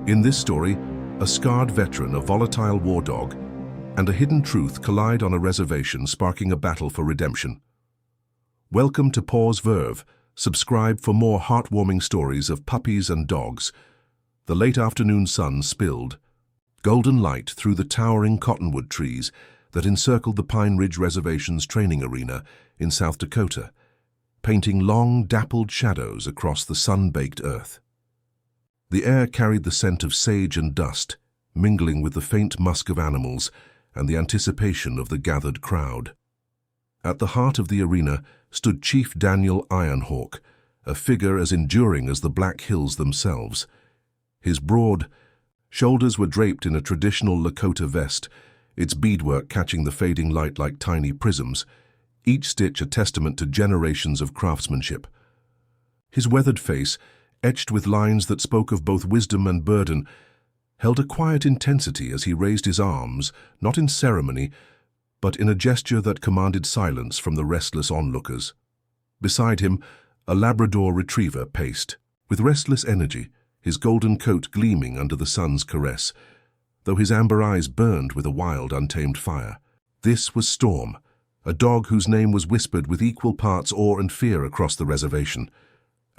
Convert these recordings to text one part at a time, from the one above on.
In this story, a scarred veteran, a volatile war dog, and a hidden truth collide on a reservation, sparking a battle for redemption. Welcome to Pause Verve. Subscribe for more heartwarming stories of puppies and dogs. The late afternoon sun spilled golden light through the towering cottonwood trees that encircled the Pine Ridge Reservation's training arena in South Dakota, painting long, dappled shadows across the sun-baked earth. The air carried the scent of sage and dust, mingling with the faint musk of animals and the anticipation of the gathered crowd. At the heart of the arena stood Chief Daniel Ironhawk, a figure as enduring as the Black Hills themselves. His broad shoulders were draped in a traditional Lakota vest, its beadwork catching the fading light like tiny prisms, each stitch a testament to generations of craftsmanship. His weathered face, etched with lines that spoke of both wisdom and burden, held a quiet intensity as he raised his arms, not in ceremony, but in a gesture that commanded silence from the restless onlookers. Beside him, a Labrador retriever paced, with restless energy, his golden coat gleaming under the sun's caress, though his amber eyes burned with a wild, untamed fire. This was Storm, a dog whose name was whispered with equal parts awe and fear across the reservation.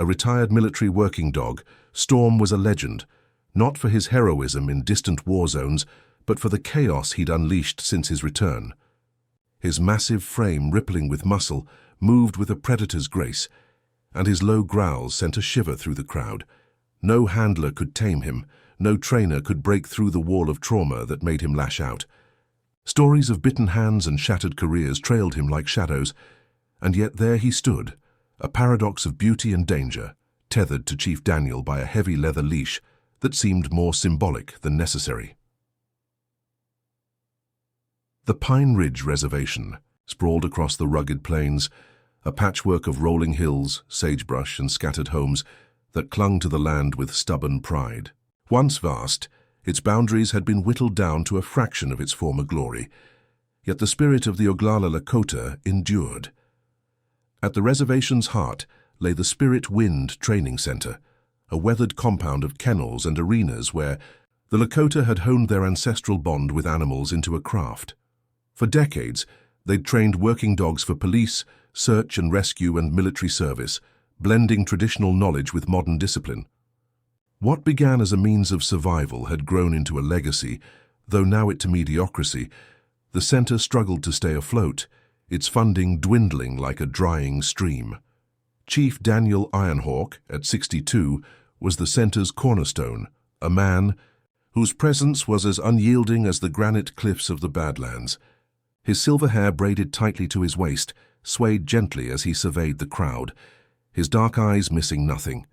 A retired military working dog, Storm was a legend, not for his heroism in distant war zones, but for the chaos he'd unleashed since his return. His massive frame, rippling with muscle, moved with a predator's grace, and his low growls sent a shiver through the crowd. No handler could tame him, no trainer could break through the wall of trauma that made him lash out. Stories of bitten hands and shattered careers trailed him like shadows, and yet there he stood, a paradox of beauty and danger, tethered to Chief Daniel by a heavy leather leash that seemed more symbolic than necessary. The Pine Ridge Reservation sprawled across the rugged plains, a patchwork of rolling hills, sagebrush, and scattered homes that clung to the land with stubborn pride. Once vast, its boundaries had been whittled down to a fraction of its former glory, yet the spirit of the Oglala Lakota endured. At the reservation's heart lay the Spirit Wind Training Center, a weathered compound of kennels and arenas where the Lakota had honed their ancestral bond with animals into a craft. For decades, they'd trained working dogs for police, search and rescue, and military service, blending traditional knowledge with modern discipline. What began as a means of survival had grown into a legacy, though now it to mediocrity. The center struggled to stay afloat, its funding dwindling like a drying stream. Chief Daniel Ironhawk, at 62, was the center's cornerstone, a man whose presence was as unyielding as the granite cliffs of the Badlands. His silver hair, braided tightly to his waist, swayed gently as he surveyed the crowd, his dark eyes missing nothing.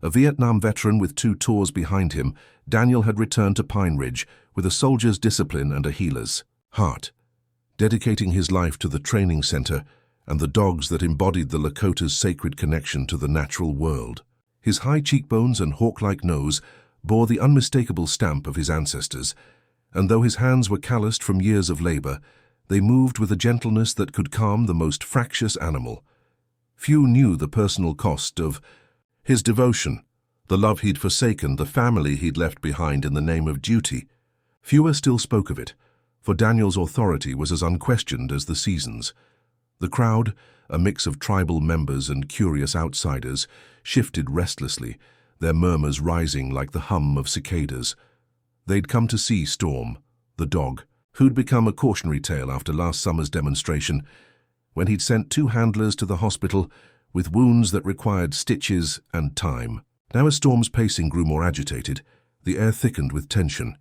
A Vietnam veteran with 2 tours behind him, Daniel had returned to Pine Ridge with a soldier's discipline and a healer's heart, dedicating his life to the training center and the dogs that embodied the Lakota's sacred connection to the natural world. His high cheekbones and hawk-like nose bore the unmistakable stamp of his ancestors, and though his hands were calloused from years of labor, they moved with a gentleness that could calm the most fractious animal. Few knew the personal cost of his devotion, the love he'd forsaken, the family he'd left behind in the name of duty. Fewer still spoke of it, for Daniel's authority was as unquestioned as the seasons. The crowd, a mix of tribal members and curious outsiders, shifted restlessly, their murmurs rising like the hum of cicadas. They'd come to see Storm, the dog, who'd become a cautionary tale after last summer's demonstration, when he'd sent 2 handlers to the hospital with wounds that required stitches and time. Now as Storm's pacing grew more agitated, the air thickened with tension,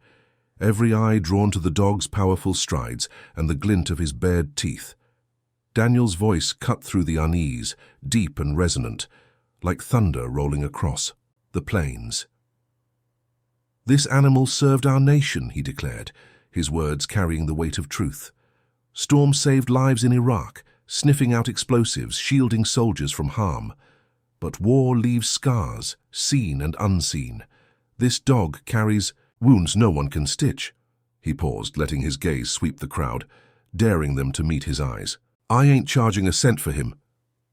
every eye drawn to the dog's powerful strides and the glint of his bared teeth. Daniel's voice cut through the unease, deep and resonant, like thunder rolling across the plains. "This animal served our nation," he declared, his words carrying the weight of truth. "Storm saved lives in Iraq, sniffing out explosives, shielding soldiers from harm. But war leaves scars, seen and unseen. This dog carries wounds no one can stitch." He paused, letting his gaze sweep the crowd, daring them to meet his eyes. "I ain't charging a cent for him,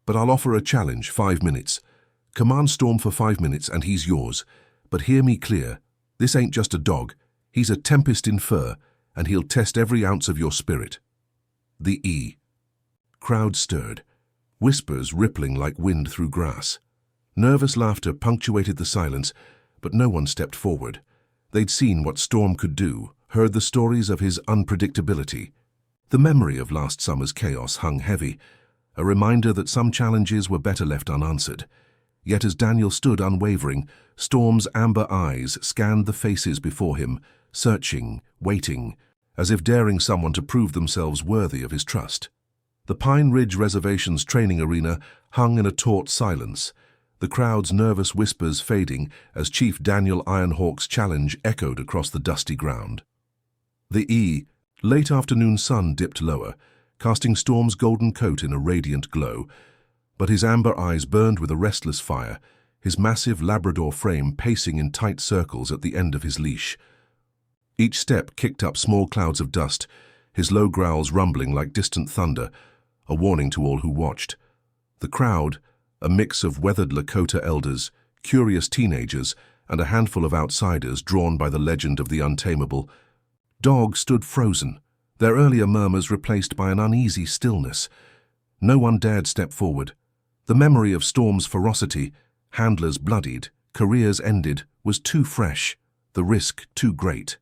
but I'll offer a challenge, 5 minutes. Command Storm for 5 minutes and he's yours. But hear me clear, This ain't just a dog. He's a tempest in fur, and he'll test every ounce of your spirit. The E. Crowd stirred, whispers rippling like wind through grass. Nervous laughter punctuated the silence, but no one stepped forward. They'd seen what Storm could do, heard the stories of his unpredictability. The memory of last summer's chaos hung heavy, a reminder that some challenges were better left unanswered. Yet as Daniel stood unwavering, Storm's amber eyes scanned the faces before him, searching, waiting, as if daring someone to prove themselves worthy of his trust. The Pine Ridge Reservation's training arena hung in a taut silence, the crowd's nervous whispers fading as Chief Daniel Ironhawk's challenge echoed across the dusty ground. The late afternoon sun dipped lower, casting Storm's golden coat in a radiant glow, but his amber eyes burned with a restless fire, his massive Labrador frame pacing in tight circles at the end of his leash. Each step kicked up small clouds of dust, his low growls rumbling like distant thunder, a warning to all who watched. The crowd, a mix of weathered Lakota elders, curious teenagers, and a handful of outsiders drawn by the legend of the untamable, Dog stood frozen, their earlier murmurs replaced by an uneasy stillness. No one dared step forward. The memory of Storm's ferocity, handlers bloodied, careers ended, was too fresh, the risk too great.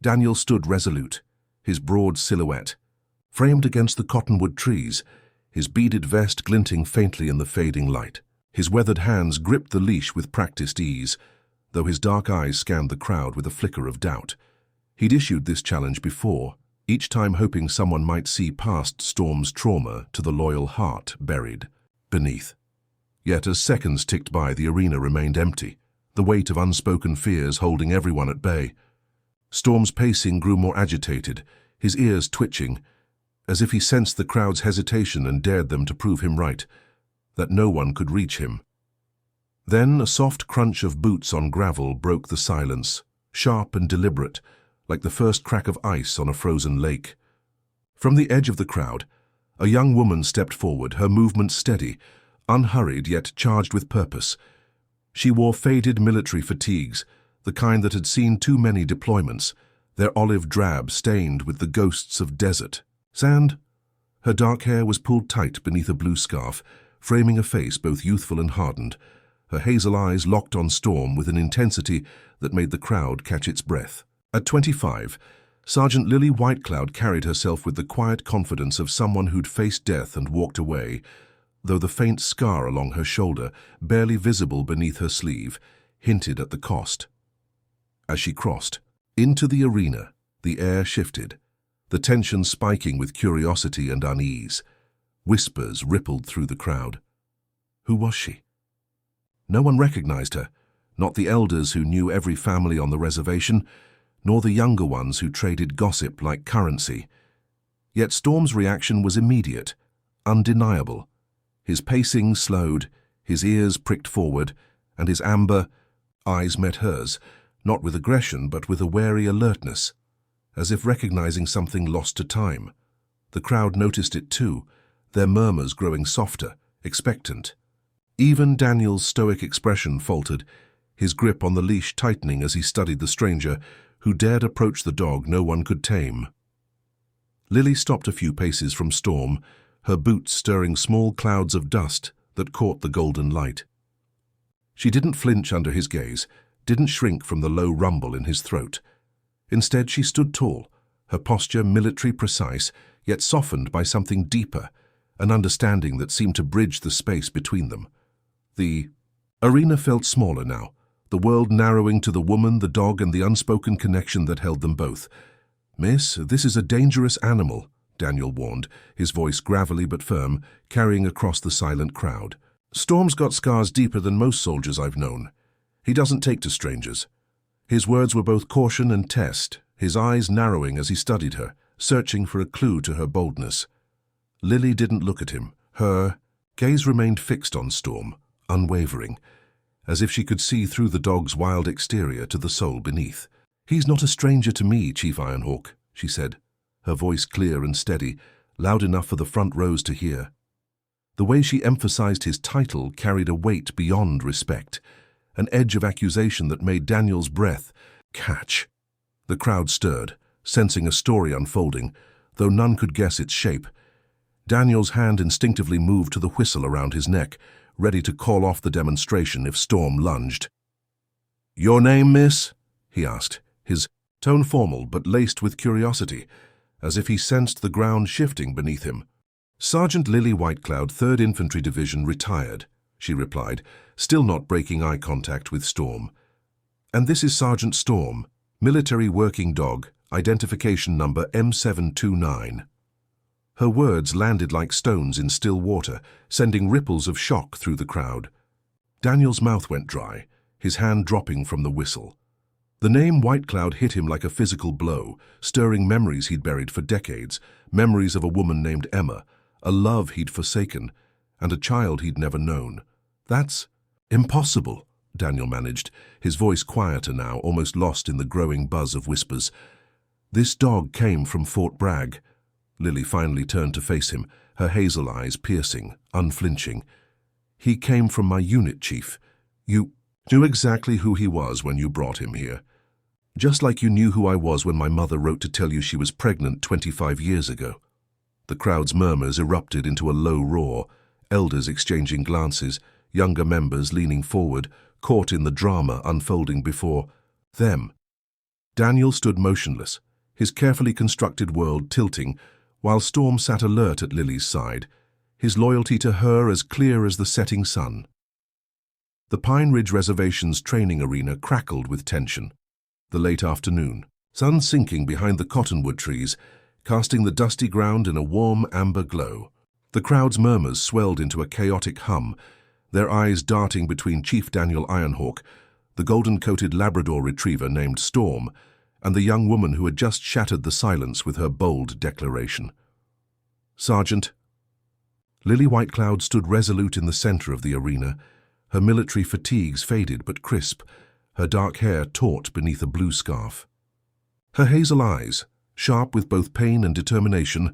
Daniel stood resolute, his broad silhouette, framed against the cottonwood trees, his beaded vest glinting faintly in the fading light. His weathered hands gripped the leash with practiced ease, though his dark eyes scanned the crowd with a flicker of doubt. He'd issued this challenge before, each time hoping someone might see past Storm's trauma to the loyal heart buried beneath. Yet as seconds ticked by, the arena remained empty, the weight of unspoken fears holding everyone at bay. Storm's pacing grew more agitated, his ears twitching, as if he sensed the crowd's hesitation and dared them to prove him right, that no one could reach him. Then a soft crunch of boots on gravel broke the silence, sharp and deliberate, like the first crack of ice on a frozen lake. From the edge of the crowd, a young woman stepped forward, her movements steady, unhurried yet charged with purpose. She wore faded military fatigues, the kind that had seen too many deployments, their olive drab stained with the ghosts of desert. Sand. Her dark hair was pulled tight beneath a blue scarf, framing a face both youthful and hardened, her hazel eyes locked on Storm with an intensity that made the crowd catch its breath. At 25, Sergeant Lily Whitecloud carried herself with the quiet confidence of someone who'd faced death and walked away, though the faint scar along her shoulder, barely visible beneath her sleeve, hinted at the cost. As she crossed into the arena, the air shifted, the tension spiking with curiosity and unease. Whispers rippled through the crowd. Who was she? No one recognized her, not the elders who knew every family on the reservation, nor the younger ones who traded gossip like currency. Yet Storm's reaction was immediate, undeniable. His pacing slowed, his ears pricked forward, and his amber eyes met hers, not with aggression but with a wary alertness, as if recognizing something lost to time. The crowd noticed it too, their murmurs growing softer, expectant. Even Daniel's stoic expression faltered, his grip on the leash tightening as he studied the stranger, who dared approach the dog no one could tame. Lily stopped a few paces from Storm, her boots stirring small clouds of dust that caught the golden light. She didn't flinch under his gaze, didn't shrink from the low rumble in his throat. Instead, she stood tall, her posture military precise, yet softened by something deeper, an understanding that seemed to bridge the space between them. The arena felt smaller now, the world narrowing to the woman, the dog, and the unspoken connection that held them both. "Miss, this is a dangerous animal," Daniel warned, his voice gravelly but firm, carrying across the silent crowd. "Storm's got scars deeper than most soldiers I've known. He doesn't take to strangers." His words were both caution and test, his eyes narrowing as he studied her, searching for a clue to her boldness. Lily didn't look at him. Her gaze remained fixed on Storm, unwavering, as if she could see through the dog's wild exterior to the soul beneath. "He's not a stranger to me, Chief Ironhawk," she said, her voice clear and steady, loud enough for the front rows to hear. The way she emphasized his title carried a weight beyond respect, an edge of accusation that made Daniel's breath catch. The crowd stirred, sensing a story unfolding, though none could guess its shape. Daniel's hand instinctively moved to the whistle around his neck, ready to call off the demonstration if Storm lunged. "Your name, miss?" he asked, his tone formal but laced with curiosity, as if he sensed the ground shifting beneath him. "Sergeant Lily Whitecloud, 3rd Infantry Division, retired," she replied, still not breaking eye contact with Storm. "And this is Sergeant Storm, military working dog, identification number M729. Her words landed like stones in still water, sending ripples of shock through the crowd. Daniel's mouth went dry, his hand dropping from the whistle. The name Whitecloud hit him like a physical blow, stirring memories he'd buried for decades, memories of a woman named Emma, a love he'd forsaken, and a child he'd never known. "That's impossible," Daniel managed, his voice quieter now, almost lost in the growing buzz of whispers. "This dog came from Fort Bragg." Lily finally turned to face him, her hazel eyes piercing, unflinching. "He came from my unit, Chief. You knew exactly who he was when you brought him here. Just like you knew who I was when my mother wrote to tell you she was pregnant 25 years ago." The crowd's murmurs erupted into a low roar, elders exchanging glances, younger members leaning forward, caught in the drama unfolding before them. Daniel stood motionless, his carefully constructed world tilting, while Storm sat alert at Lily's side, his loyalty to her as clear as the setting sun. The Pine Ridge Reservation's training arena crackled with tension. The late afternoon, sun sinking behind the cottonwood trees, casting the dusty ground in a warm amber glow. The crowd's murmurs swelled into a chaotic hum, their eyes darting between Chief Daniel Ironhawk, the golden-coated Labrador retriever named Storm, and the young woman who had just shattered the silence with her bold declaration. "Sergeant." Lily Whitecloud stood resolute in the center of the arena, her military fatigues faded but crisp, her dark hair taut beneath a blue scarf. Her hazel eyes, sharp with both pain and determination,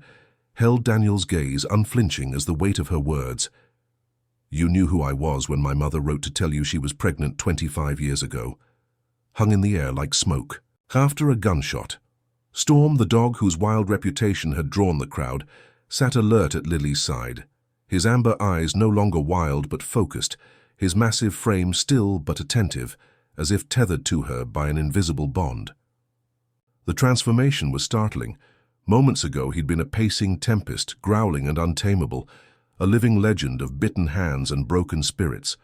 held Daniel's gaze unflinching as the weight of her words. "You knew who I was when my mother wrote to tell you she was pregnant 25 years ago," hung in the air like smoke. After a gunshot, Storm, the dog whose wild reputation had drawn the crowd, sat alert at Lily's side, his amber eyes no longer wild but focused, his massive frame still but attentive, as if tethered to her by an invisible bond. The transformation was startling. Moments ago he'd been a pacing tempest, growling and untamable, a living legend of bitten hands and broken spirits.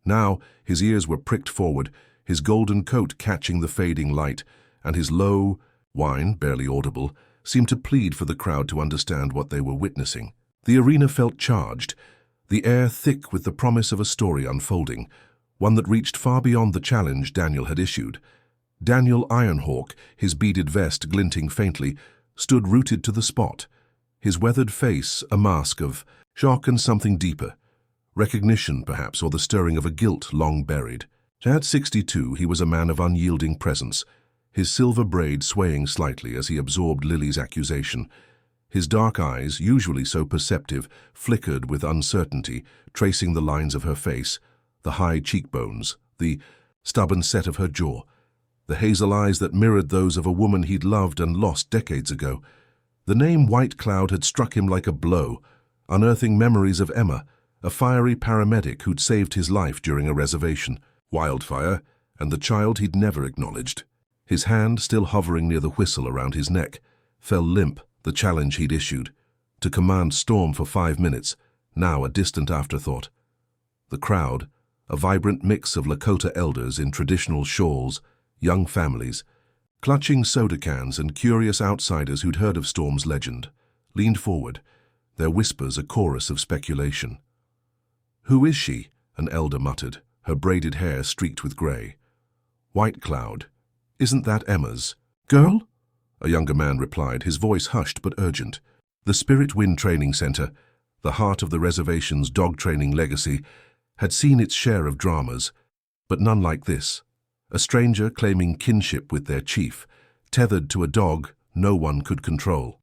Now his ears were pricked forward, his golden coat catching the fading light, and his low whine, barely audible, seemed to plead for the crowd to understand what they were witnessing. The arena felt charged, the air thick with the promise of a story unfolding, one that reached far beyond the challenge Daniel had issued. Daniel Ironhawk, his beaded vest glinting faintly, stood rooted to the spot, his weathered face a mask of shock and something deeper, recognition perhaps, or the stirring of a guilt long buried. At 62, he was a man of unyielding presence, his silver braid swaying slightly as he absorbed Lily's accusation. His dark eyes, usually so perceptive, flickered with uncertainty, tracing the lines of her face, the high cheekbones, the stubborn set of her jaw, the hazel eyes that mirrored those of a woman he'd loved and lost decades ago. The name Whitecloud had struck him like a blow, unearthing memories of Emma, a fiery paramedic who'd saved his life during a reservation, wildfire, and the child he'd never acknowledged. His hand, still hovering near the whistle around his neck, fell limp, the challenge he'd issued, to command Storm for 5 minutes, now a distant afterthought. The crowd, a vibrant mix of Lakota elders in traditional shawls, young families, clutching soda cans and curious outsiders who'd heard of Storm's legend, leaned forward, their whispers a chorus of speculation. "Who is she?" an elder muttered, her braided hair streaked with grey. "Whitecloud. Isn't that Emma's girl?" a younger man replied, his voice hushed but urgent. The Spirit Wind Training Center, the heart of the reservation's dog training legacy, had seen its share of dramas, but none like this. A stranger claiming kinship with their chief, tethered to a dog no one could control.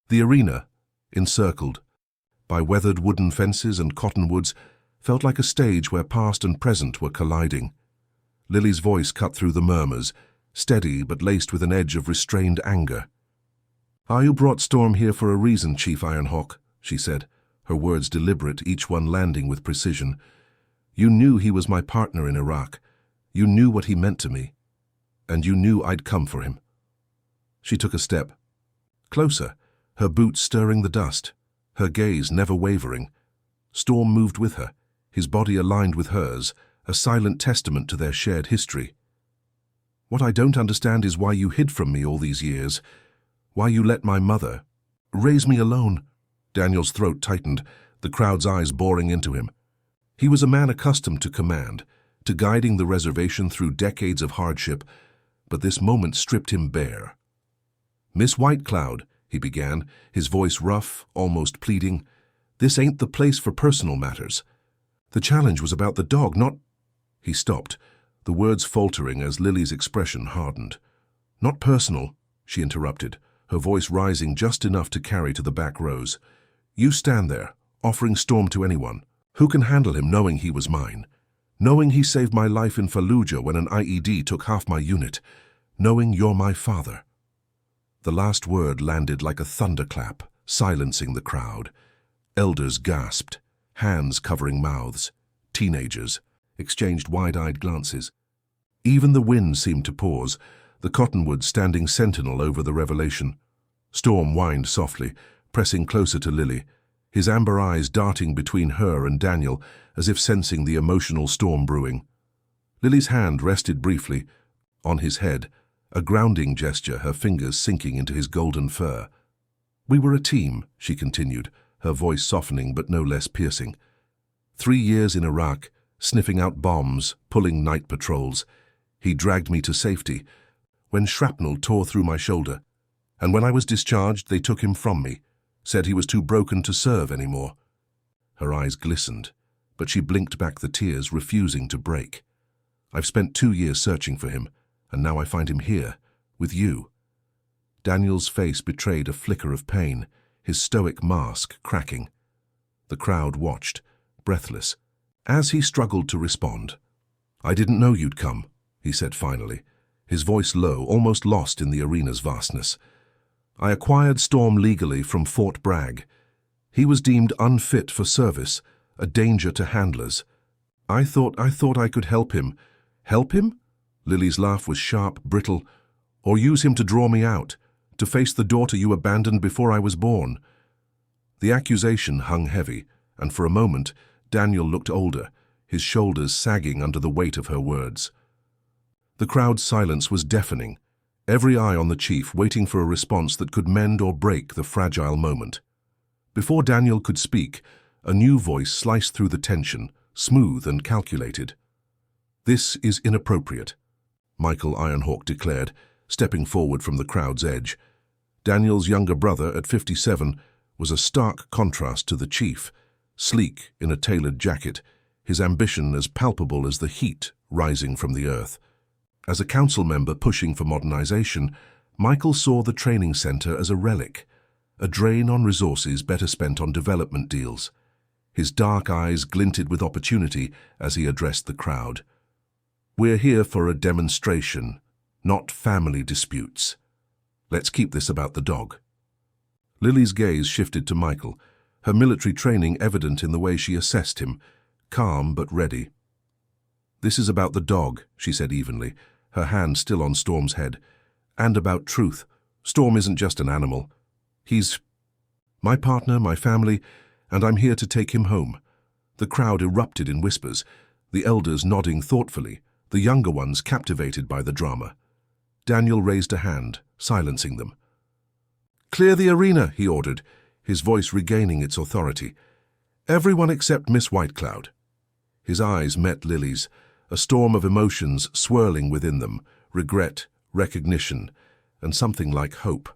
The arena, encircled by weathered wooden fences and cottonwoods, felt like a stage where past and present were colliding. Lily's voice cut through the murmurs, steady but laced with an edge of restrained anger. "You brought Storm here for a reason, Chief Ironhawk," she said, her words deliberate, each one landing with precision. "You knew he was my partner in Iraq. You knew what he meant to me. And you knew I'd come for him." She took a step. Closer, her boots stirring the dust, her gaze never wavering. Storm moved with her, his body aligned with hers, a silent testament to their shared history. "What I don't understand is why you hid from me all these years. Why you let my mother raise me alone." Daniel's throat tightened, the crowd's eyes boring into him. He was a man accustomed to command, to guiding the reservation through decades of hardship, but this moment stripped him bare. "Miss Whitecloud," he began, his voice rough, almost pleading, "this ain't the place for personal matters. The challenge was about the dog, not—" He stopped, the words faltering as Lily's expression hardened. "Not personal," she interrupted, her voice rising just enough to carry to the back rows. "You stand there, offering Storm to anyone. Who can handle him knowing he was mine? Knowing he saved my life in Fallujah when an IED took half my unit? Knowing you're my father?" The last word landed like a thunderclap, silencing the crowd. Elders gasped, hands covering mouths. Teenagers exchanged wide-eyed glances. Even the wind seemed to pause, the cottonwood standing sentinel over the revelation. Storm whined softly, pressing closer to Lily, his amber eyes darting between her and Daniel as if sensing the emotional storm brewing. Lily's hand rested briefly on his head, a grounding gesture, her fingers sinking into his golden fur. "We were a team," she continued, her voice softening but no less piercing. 3 years in Iraq, sniffing out bombs, pulling night patrols. He dragged me to safety when shrapnel tore through my shoulder. And when I was discharged, they took him from me, said he was too broken to serve anymore. Her eyes glistened, but she blinked back the tears, refusing to break. "I've spent 2 years searching for him, and now I find him here, with you." Daniel's face betrayed a flicker of pain, his stoic mask cracking. The crowd watched, breathless, as he struggled to respond. "I didn't know you'd come," he said finally, his voice low, almost lost in the arena's vastness. "I acquired Storm legally from Fort Bragg. He was deemed unfit for service, a danger to handlers. I thought I could help him." "Help him?" Lily's laugh was sharp, brittle. "Or use him to draw me out, to face the daughter you abandoned before I was born?" The accusation hung heavy, and for a moment Daniel looked older, his shoulders sagging under the weight of her words. The crowd's silence was deafening, every eye on the chief waiting for a response that could mend or break the fragile moment. Before Daniel could speak, a new voice sliced through the tension, smooth and calculated. "This is inappropriate," Michael Ironhawk declared, stepping forward from the crowd's edge. Daniel's younger brother, at 57, was a stark contrast to the chief, sleek in a tailored jacket, his ambition as palpable as the heat rising from the earth. As a council member pushing for modernization, Michael saw the training center as a relic, a drain on resources better spent on development deals. His dark eyes glinted with opportunity as he addressed the crowd. "We're here for a demonstration, not family disputes. Let's keep this about the dog." Lily's gaze shifted to Michael, her military training evident in the way she assessed him, calm but ready. "This is about the dog," she said evenly, her hand still on Storm's head. "And about truth. Storm isn't just an animal. He's my partner, my family, and I'm here to take him home." The crowd erupted in whispers, the elders nodding thoughtfully, the younger ones captivated by the drama. Daniel raised a hand, silencing them. "Clear the arena," he ordered, his voice regaining its authority. "Everyone except Miss Whitecloud." His eyes met Lily's, a storm of emotions swirling within them, regret, recognition, and something like hope.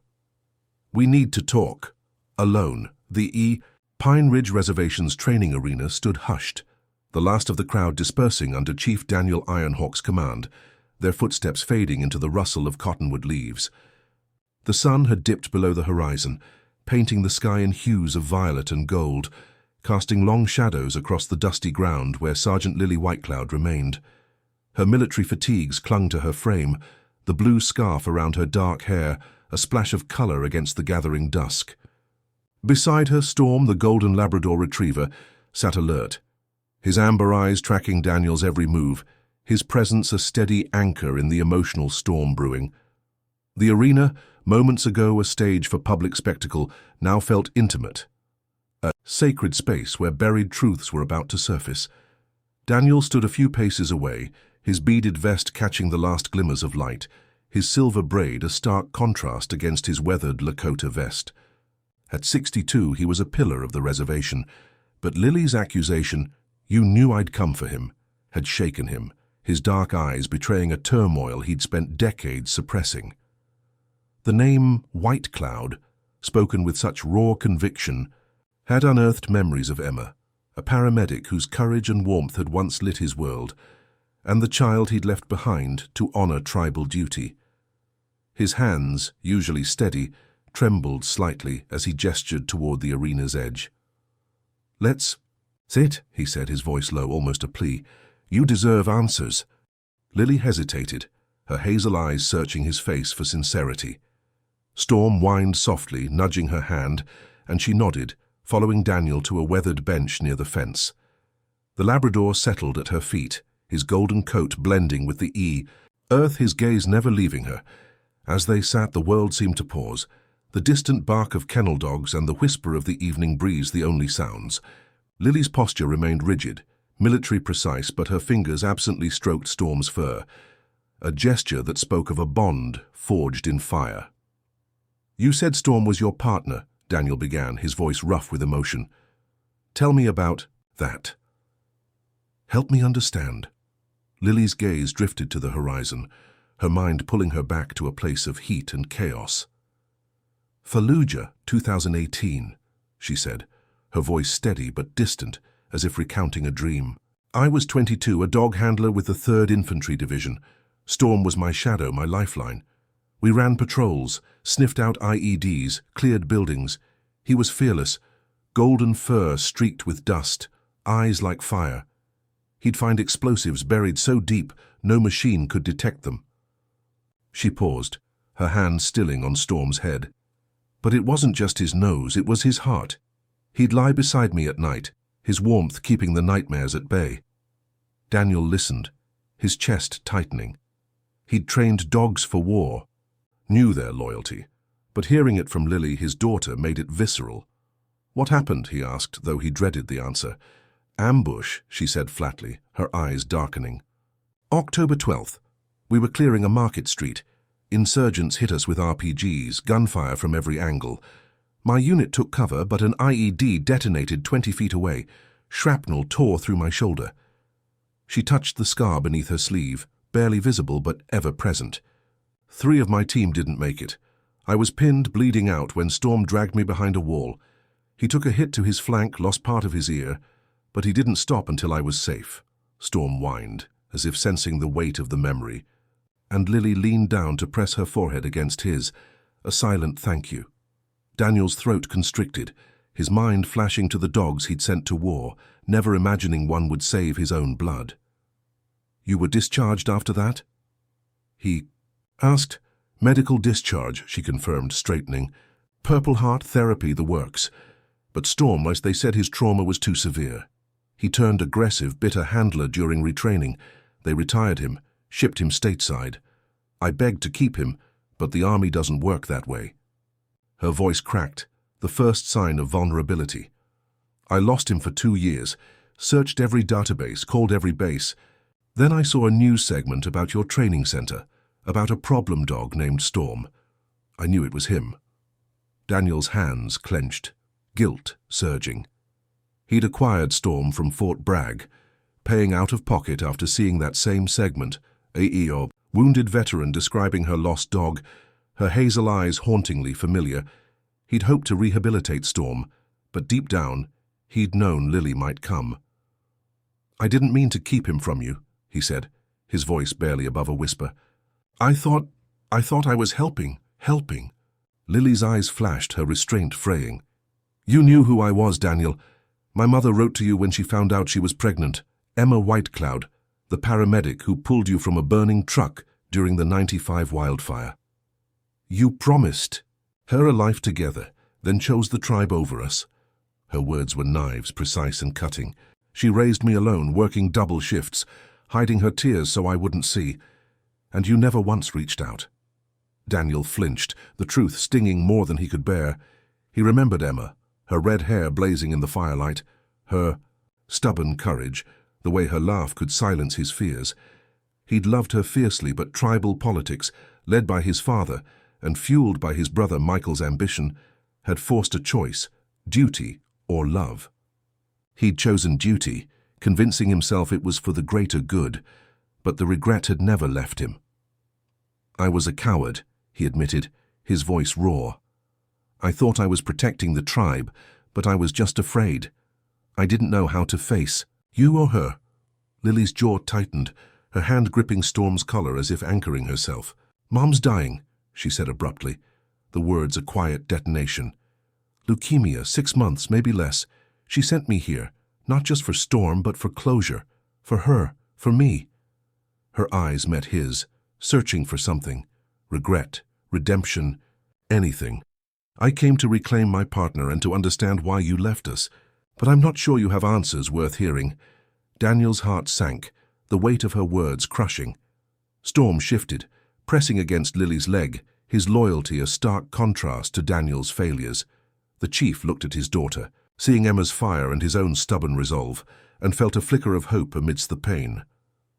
"We need to talk. Alone." The Pine Ridge Reservation's training arena stood hushed, the last of the crowd dispersing under Chief Daniel Ironhawk's command, their footsteps fading into the rustle of cottonwood leaves. The sun had dipped below the horizon, painting the sky in hues of violet and gold, casting long shadows across the dusty ground where Sergeant Lily Whitecloud remained. Her military fatigues clung to her frame, the blue scarf around her dark hair, a splash of color against the gathering dusk. Beside her, Storm, the golden Labrador retriever, sat alert, his amber eyes tracking Daniel's every move, his presence a steady anchor in the emotional storm brewing. The arena, moments ago a stage for public spectacle, now felt intimate, a sacred space where buried truths were about to surface. Daniel stood a few paces away, his beaded vest catching the last glimmers of light, his silver braid a stark contrast against his weathered Lakota vest. At 62, he was a pillar of the reservation, but Lily's accusation, "You knew I'd come for him," had shaken him, his dark eyes betraying a turmoil he'd spent decades suppressing. The name Whitecloud, spoken with such raw conviction, had unearthed memories of Emma, a paramedic whose courage and warmth had once lit his world, and the child he'd left behind to honor tribal duty. His hands, usually steady, trembled slightly as he gestured toward the arena's edge. "Let's sit," he said, his voice low, almost a plea. "You deserve answers." Lily hesitated, her hazel eyes searching his face for sincerity. Storm whined softly, nudging her hand, and she nodded, following Daniel to a weathered bench near the fence. The Labrador settled at her feet, his golden coat blending with the earth, his gaze never leaving her. As they sat, the world seemed to pause, the distant bark of kennel dogs and the whisper of the evening breeze the only sounds. Lily's posture remained rigid, military precise, but her fingers absently stroked Storm's fur, a gesture that spoke of a bond forged in fire. "You said Storm was your partner," Daniel began, his voice rough with emotion. "Tell me about that. Help me understand." Lily's gaze drifted to the horizon, her mind pulling her back to a place of heat and chaos. "Fallujah, 2018, she said, her voice steady but distant, as if recounting a dream. "I was 22, a dog handler with the 3rd Infantry Division. Storm was my shadow, my lifeline. We ran patrols, sniffed out IEDs, cleared buildings. He was fearless, golden fur streaked with dust, eyes like fire. He'd find explosives buried so deep no machine could detect them." She paused, her hand stilling on Storm's head. "But it wasn't just his nose, it was his heart. He'd lie beside me at night, his warmth keeping the nightmares at bay." Daniel listened, his chest tightening. He'd trained dogs for war, knew their loyalty, but hearing it from Lily, his daughter, made it visceral. "What happened?" he asked, though he dreaded the answer. "Ambush," she said flatly, her eyes darkening. "October 12th. We were clearing a market street. Insurgents hit us with RPGs, gunfire from every angle. My unit took cover, but an IED detonated 20 feet away. Shrapnel tore through my shoulder." She touched the scar beneath her sleeve, barely visible but ever present. 3 of my team didn't make it. I was pinned, bleeding out, when Storm dragged me behind a wall. He took a hit to his flank, lost part of his ear, but he didn't stop until I was safe." Storm whined, as if sensing the weight of the memory, and Lily leaned down to press her forehead against his, a silent thank you. Daniel's throat constricted, his mind flashing to the dogs he'd sent to war, never imagining one would save his own blood. "You were discharged after that?" he asked. "Medical discharge," she confirmed, straightening. "Purple Heart therapy, the works. But Storm, as they said, his trauma was too severe. He turned aggressive, bitter handler during retraining. They retired him, shipped him stateside. I begged to keep him, but the army doesn't work that way." Her voice cracked, the first sign of vulnerability. "I lost him for 2 years, searched every database, called every base. Then I saw a news segment about your training center, about a problem dog named Storm. I knew it was him." Daniel's hands clenched, guilt surging. He'd acquired Storm from Fort Bragg, paying out of pocket after seeing that same segment, a wounded veteran describing her lost dog, her hazel eyes hauntingly familiar. He'd hoped to rehabilitate Storm, but deep down, he'd known Lily might come. "I didn't mean to keep him from you," he said, his voice barely above a whisper. I thought I was helping. Lily's eyes flashed, her restraint fraying. "You knew who I was, Daniel. My mother wrote to you when she found out she was pregnant. Emma Whitecloud, the paramedic who pulled you from a burning truck during the '95 wildfire. You promised her a life together, then chose the tribe over us. Her words were knives, precise and cutting. She raised me alone, working double shifts, hiding her tears so I wouldn't see. And you never once reached out. Daniel flinched, the truth stinging more than he could bear. He remembered Emma, her red hair blazing in the firelight, her stubborn courage, the way her laugh could silence his fears. He'd loved her fiercely, but tribal politics, led by his father and fueled by his brother Michael's ambition, had forced a choice, duty or love. He'd chosen duty, convincing himself it was for the greater good, but the regret had never left him. I was a coward, he admitted, his voice raw. I thought I was protecting the tribe, but I was just afraid. I didn't know how to face you or her. Lily's jaw tightened, her hand gripping Storm's collar as if anchoring herself. Mom's dying, she said abruptly, the words a quiet detonation. Leukemia, 6 months, maybe less. She sent me here, not just for Storm, but for closure. For her, for me. Her eyes met his, searching for something. Regret, redemption, anything. I came to reclaim my partner and to understand why you left us, but I'm not sure you have answers worth hearing. Daniel's heart sank, the weight of her words crushing. Storm shifted, pressing against Lily's leg, his loyalty a stark contrast to Daniel's failures. The chief looked at his daughter, seeing Emma's fire and his own stubborn resolve, and felt a flicker of hope amidst the pain.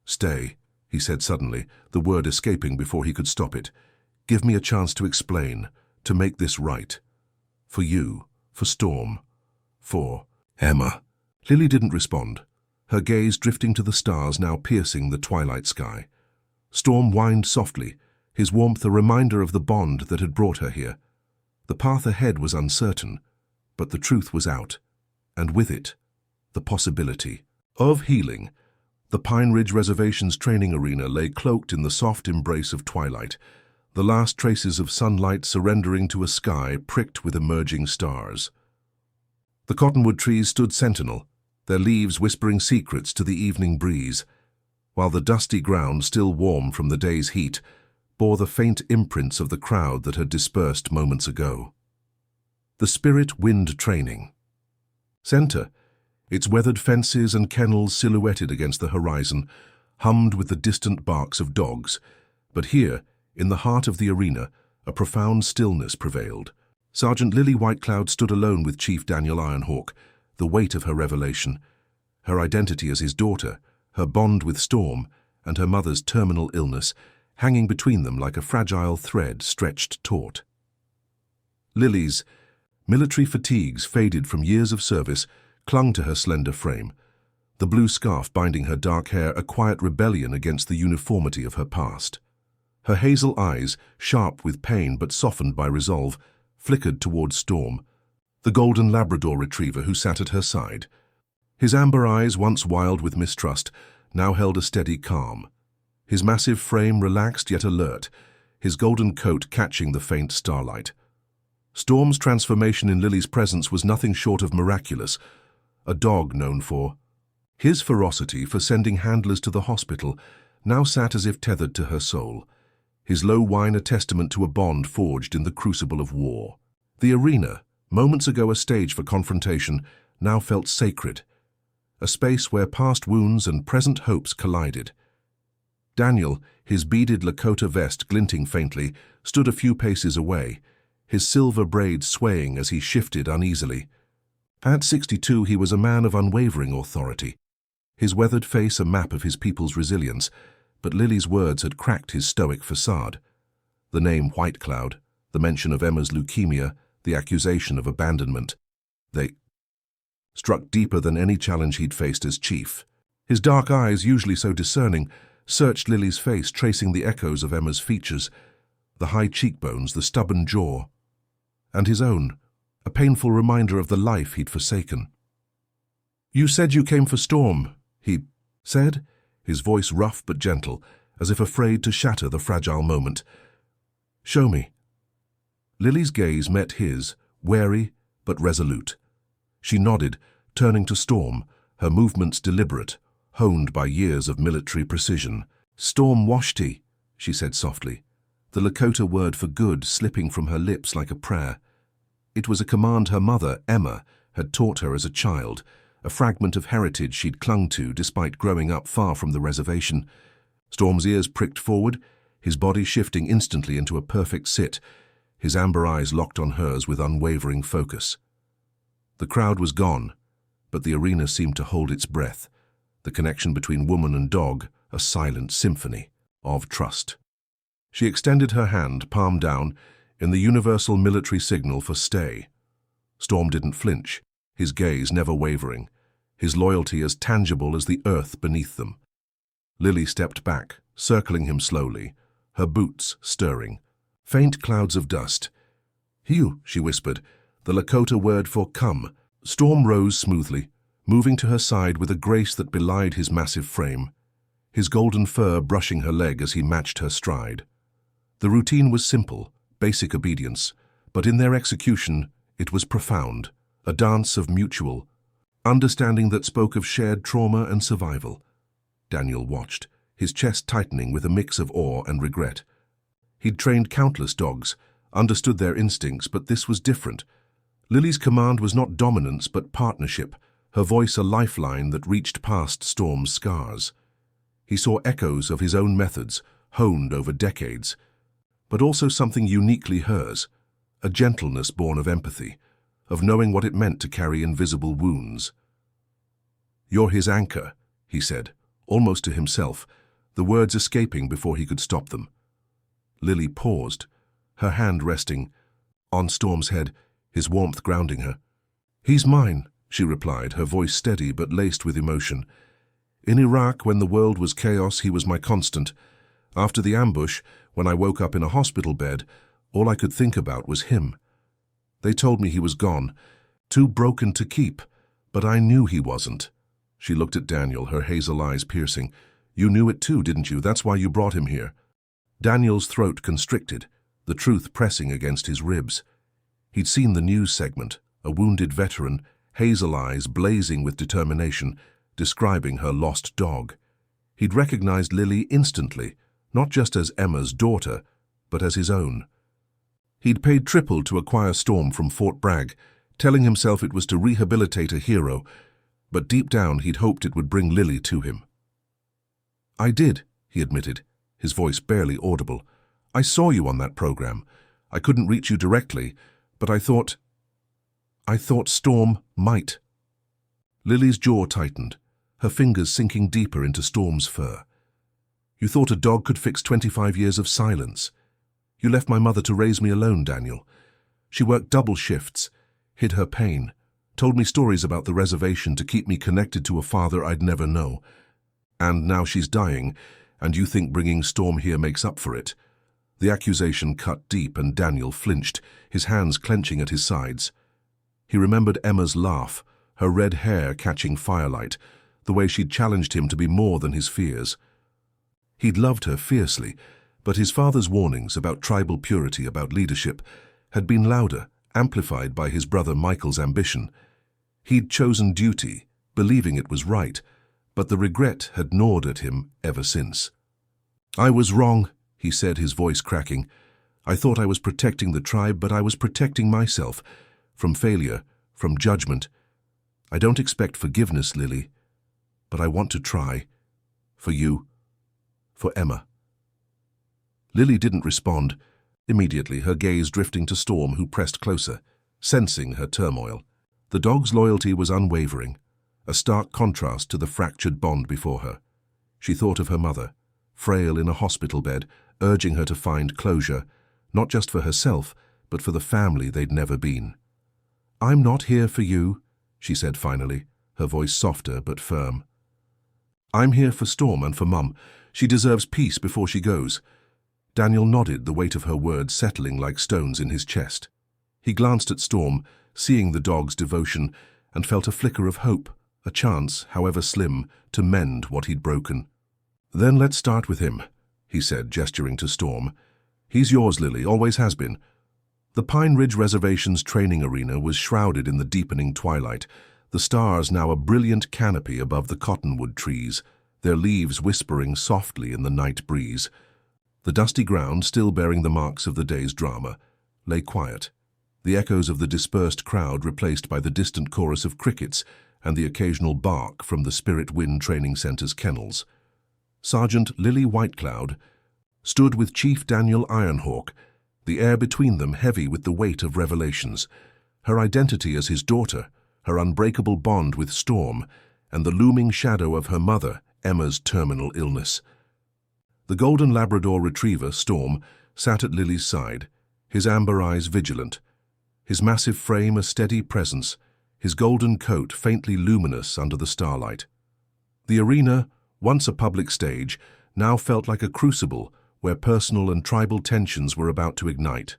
Stay, he said suddenly, the word escaping before he could stop it. Give me a chance to explain, to make this right. For you, for Storm, for Emma. Lily didn't respond, her gaze drifting to the stars now piercing the twilight sky. Storm whined softly, his warmth a reminder of the bond that had brought her here. The path ahead was uncertain, but the truth was out, and with it, the possibility of healing. The Pine Ridge Reservation's training arena lay cloaked in the soft embrace of twilight, the last traces of sunlight surrendering to a sky pricked with emerging stars. The cottonwood trees stood sentinel, their leaves whispering secrets to the evening breeze, while the dusty ground, still warm from the day's heat, bore the faint imprints of the crowd that had dispersed moments ago. The Spirit Wind Training Center, its weathered fences and kennels silhouetted against the horizon, hummed with the distant barks of dogs, but here, in the heart of the arena, a profound stillness prevailed. Sergeant Lily Whitecloud stood alone with Chief Daniel Ironhawk, the weight of her revelation, her identity as his daughter, her bond with Storm, and her mother's terminal illness, hanging between them like a fragile thread stretched taut. Lily's military fatigues, faded from years of service, clung to her slender frame, the blue scarf binding her dark hair a quiet rebellion against the uniformity of her past. Her hazel eyes, sharp with pain but softened by resolve, flickered toward Storm, the golden Labrador retriever who sat at her side. His amber eyes, once wild with mistrust, now held a steady calm. His massive frame relaxed yet alert, his golden coat catching the faint starlight. Storm's transformation in Lily's presence was nothing short of miraculous, a dog known for his ferocity, for sending handlers to the hospital, now sat as if tethered to her soul, his low whine a testament to a bond forged in the crucible of war. The arena, moments ago a stage for confrontation, now felt sacred, a space where past wounds and present hopes collided. Daniel, his beaded Lakota vest glinting faintly, stood a few paces away, his silver braids swaying as he shifted uneasily. At 62, he was a man of unwavering authority, his weathered face a map of his people's resilience, but Lily's words had cracked his stoic facade. The name Whitecloud, the mention of Emma's leukemia, the accusation of abandonment, they struck deeper than any challenge he'd faced as chief. His dark eyes, usually so discerning, searched Lily's face, tracing the echoes of Emma's features, the high cheekbones, the stubborn jaw, and his own, a painful reminder of the life he'd forsaken. "You said you came for Storm," he said, his voice rough but gentle, as if afraid to shatter the fragile moment. "Show me." Lily's gaze met his, wary but resolute. She nodded, turning to Storm, her movements deliberate, honed by years of military precision. "Storm Washti," she said softly, the Lakota word for good slipping from her lips like a prayer. It was a command her mother, Emma, had taught her as a child, a fragment of heritage she'd clung to despite growing up far from the reservation. Storm's ears pricked forward, his body shifting instantly into a perfect sit, his amber eyes locked on hers with unwavering focus. The crowd was gone, but the arena seemed to hold its breath, the connection between woman and dog a silent symphony of trust. She extended her hand, palm down, in the universal military signal for stay. Storm didn't flinch, his gaze never wavering, his loyalty as tangible as the earth beneath them. Lily stepped back, circling him slowly, her boots stirring. Faint clouds of dust. "Hiu," she whispered, the Lakota word for come. Storm rose smoothly, moving to her side with a grace that belied his massive frame, his golden fur brushing her leg as he matched her stride. The routine was simple, basic obedience, but in their execution it was profound, a dance of mutual understanding that spoke of shared trauma and survival. Daniel watched, his chest tightening with a mix of awe and regret. He'd trained countless dogs, understood their instincts, but this was different. Lily's command was not dominance but partnership, her voice a lifeline that reached past Storm's scars. He saw echoes of his own methods, honed over decades, but also something uniquely hers, a gentleness born of empathy, of knowing what it meant to carry invisible wounds. "You're his anchor," he said, almost to himself, the words escaping before he could stop them. Lily paused, her hand resting on Storm's head, his warmth grounding her. "He's mine," she replied, her voice steady but laced with emotion. "In Iraq, when the world was chaos, he was my constant. After the ambush, when I woke up in a hospital bed, all I could think about was him. They told me he was gone, too broken to keep, but I knew he wasn't." She looked at Daniel, her hazel eyes piercing. "You knew it too, didn't you? That's why you brought him here." Daniel's throat constricted, the truth pressing against his ribs. He'd seen the news segment, a wounded veteran, hazel eyes blazing with determination, describing her lost dog. He'd recognized Lily instantly, not just as Emma's daughter, but as his own. He'd paid triple to acquire Storm from Fort Bragg, telling himself it was to rehabilitate a hero, but deep down he'd hoped it would bring Lily to him. "I did," he admitted, his voice barely audible. "I saw you on that program. I couldn't reach you directly, but I thought Storm might." Lily's jaw tightened, her fingers sinking deeper into Storm's fur. "You thought a dog could fix 25 years of silence. You left my mother to raise me alone, Daniel. She worked double shifts, hid her pain, told me stories about the reservation to keep me connected to a father I'd never know. And now she's dying, and you think bringing Storm here makes up for it." The accusation cut deep and Daniel flinched, his hands clenching at his sides. He remembered Emma's laugh, her red hair catching firelight, the way she'd challenged him to be more than his fears. He'd loved her fiercely, but his father's warnings about tribal purity, about leadership, had been louder, amplified by his brother Michael's ambition. He'd chosen duty, believing it was right, but the regret had gnawed at him ever since. "I was wrong," he said, his voice cracking. "I thought I was protecting the tribe, but I was protecting myself. From failure, from judgment. I don't expect forgiveness, Lily, but I want to try. For you, for Emma." Lily didn't respond, immediately her gaze drifting to Storm, who pressed closer, sensing her turmoil. The dog's loyalty was unwavering, a stark contrast to the fractured bond before her. She thought of her mother, frail in a hospital bed, urging her to find closure, not just for herself, but for the family they'd never been. "I'm not here for you," she said finally, her voice softer but firm. "I'm here for Storm and for Mum. She deserves peace before she goes." Daniel nodded, the weight of her words settling like stones in his chest. He glanced at Storm, seeing the dog's devotion, and felt a flicker of hope, a chance, however slim, to mend what he'd broken. "Then let's start with him," he said, gesturing to Storm. "He's yours, Lily, always has been." The Pine Ridge Reservation's training arena was shrouded in the deepening twilight, the stars now a brilliant canopy above the cottonwood trees, their leaves whispering softly in the night breeze. The dusty ground, still bearing the marks of the day's drama, lay quiet, the echoes of the dispersed crowd replaced by the distant chorus of crickets and the occasional bark from the Spirit Wind Training Center's kennels. Sergeant Lily Whitecloud stood with Chief Daniel Ironhawk, the air between them heavy with the weight of revelations, her identity as his daughter, her unbreakable bond with Storm, and the looming shadow of her mother, Emma's terminal illness. The golden Labrador retriever, Storm, sat at Lily's side, his amber eyes vigilant, his massive frame a steady presence, his golden coat faintly luminous under the starlight. The arena, once a public stage, now felt like a crucible where personal and tribal tensions were about to ignite.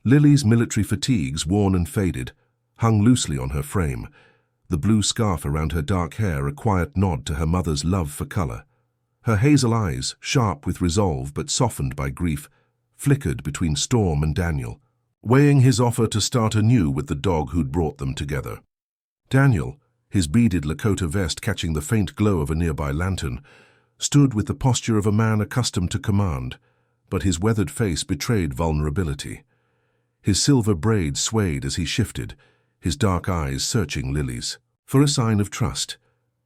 Lily's military fatigues, worn and faded, hung loosely on her frame, the blue scarf around her dark hair a quiet nod to her mother's love for color. Her hazel eyes, sharp with resolve but softened by grief, flickered between Storm and Daniel, weighing his offer to start anew with the dog who'd brought them together. Daniel, his beaded Lakota vest catching the faint glow of a nearby lantern, stood with the posture of a man accustomed to command, but his weathered face betrayed vulnerability. His silver braids swayed as he shifted, his dark eyes searching Lily's for a sign of trust,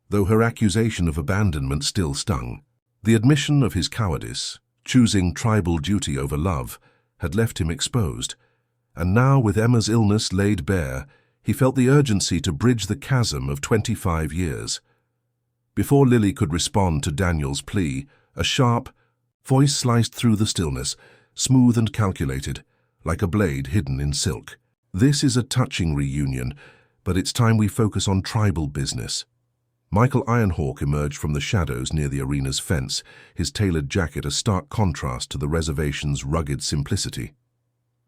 though her accusation of abandonment still stung. The admission of his cowardice, choosing tribal duty over love, had left him exposed, and now with Emma's illness laid bare, he felt the urgency to bridge the chasm of 25 years. Before Lily could respond to Daniel's plea, a sharp voice sliced through the stillness, smooth and calculated, like a blade hidden in silk. "This is a touching reunion, but it's time we focus on tribal business." Michael Ironhawk emerged from the shadows near the arena's fence, his tailored jacket a stark contrast to the reservation's rugged simplicity.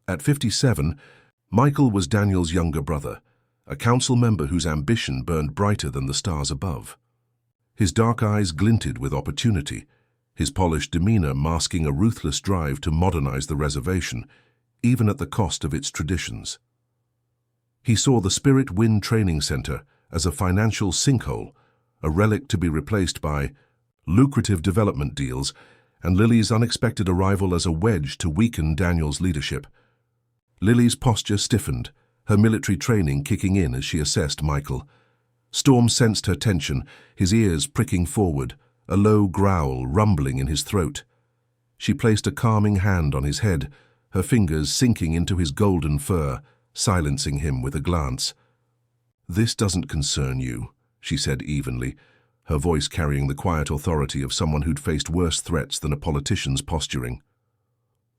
At 57, Michael was Daniel's younger brother, a council member whose ambition burned brighter than the stars above. His dark eyes glinted with opportunity, his polished demeanor masking a ruthless drive to modernize the reservation, even at the cost of its traditions. He saw the Spirit Wind Training Center as a financial sinkhole, a relic to be replaced by lucrative development deals, and Lily's unexpected arrival as a wedge to weaken Daniel's leadership. Lily's posture stiffened, her military training kicking in as she assessed Michael. Storm sensed her tension, his ears pricking forward, a low growl rumbling in his throat. She placed a calming hand on his head, her fingers sinking into his golden fur, silencing him with a glance. "This doesn't concern you," she said evenly, her voice carrying the quiet authority of someone who'd faced worse threats than a politician's posturing.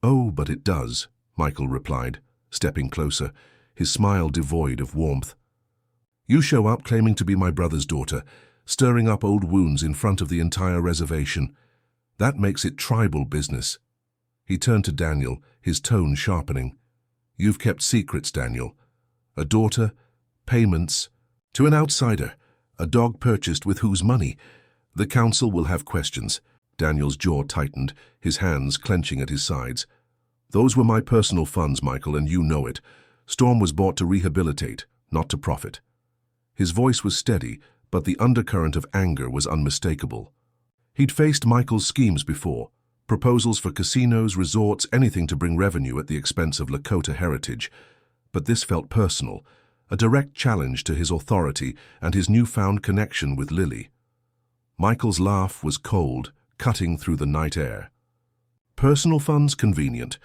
"Oh, but it does," Michael replied, stepping closer, his smile devoid of warmth. "You show up claiming to be my brother's daughter, stirring up old wounds in front of the entire reservation. That makes it tribal business." He turned to Daniel, his tone sharpening. "You've kept secrets, Daniel. A daughter, payments, to an outsider, a dog purchased with whose money? The council will have questions." Daniel's jaw tightened, his hands clenching at his sides. "Those were my personal funds, Michael, and you know it. Storm was bought to rehabilitate, not to profit." His voice was steady, but the undercurrent of anger was unmistakable. He'd faced Michael's schemes before, proposals for casinos, resorts, anything to bring revenue at the expense of Lakota heritage. But this felt personal, a direct challenge to his authority and his newfound connection with Lily. Michael's laugh was cold, cutting through the night air. "Personal funds, convenient.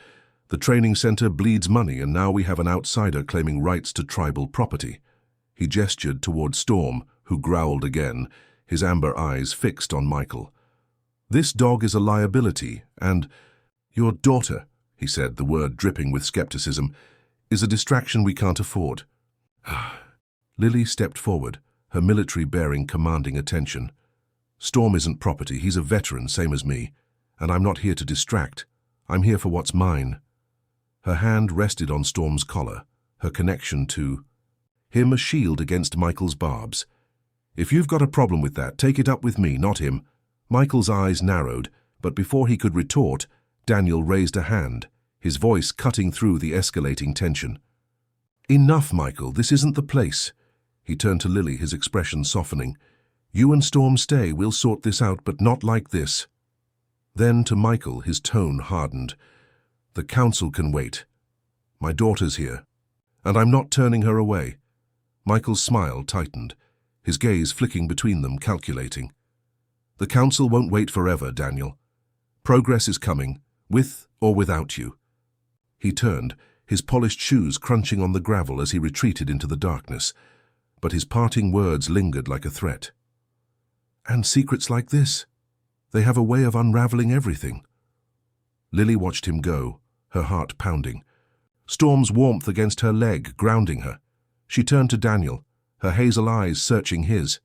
The training center bleeds money, and now we have an outsider claiming rights to tribal property." He gestured toward Storm, who growled again, his amber eyes fixed on Michael. "This dog is a liability, and your daughter," he said, the word dripping with skepticism, "is a distraction we can't afford." Lily stepped forward, her military bearing commanding attention. "Storm isn't property, he's a veteran, same as me, and I'm not here to distract. I'm here for what's mine." Her hand rested on Storm's collar, her connection to him a shield against Michael's barbs. "If you've got a problem with that, take it up with me, not him." Michael's eyes narrowed, but before he could retort, Daniel raised a hand, his voice cutting through the escalating tension. "Enough, Michael, this isn't the place." He turned to Lily, his expression softening. "You and Storm stay, we'll sort this out, but not like this." Then to Michael, his tone hardened. "The council can wait. My daughter's here, and I'm not turning her away." Michael's smile tightened, his gaze flicking between them, calculating. "The council won't wait forever, Daniel. Progress is coming, with or without you." He turned, his polished shoes crunching on the gravel as he retreated into the darkness, but his parting words lingered like a threat. "And secrets like this? They have a way of unraveling everything." Lily watched him go, her heart pounding. Storm's warmth against her leg, grounding her. She turned to Daniel, her hazel eyes searching his.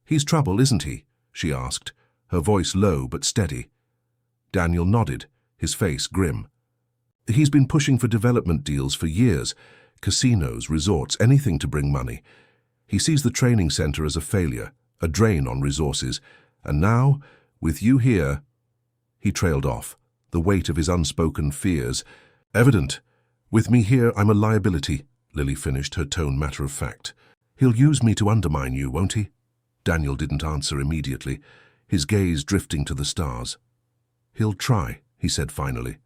"He's trouble, isn't he?" she asked, her voice low but steady. Daniel nodded, his face grim. "He's been pushing for development deals for years. Casinos, resorts, anything to bring money. He sees the training center as a failure, a drain on resources. And now, with you here—" He trailed off, the weight of his unspoken fears evident. "With me here, I'm a liability," Lily finished, her tone matter-of-fact. "He'll use me to undermine you, won't he?" Daniel didn't answer immediately, his gaze drifting to the stars. "He'll try," he said finally.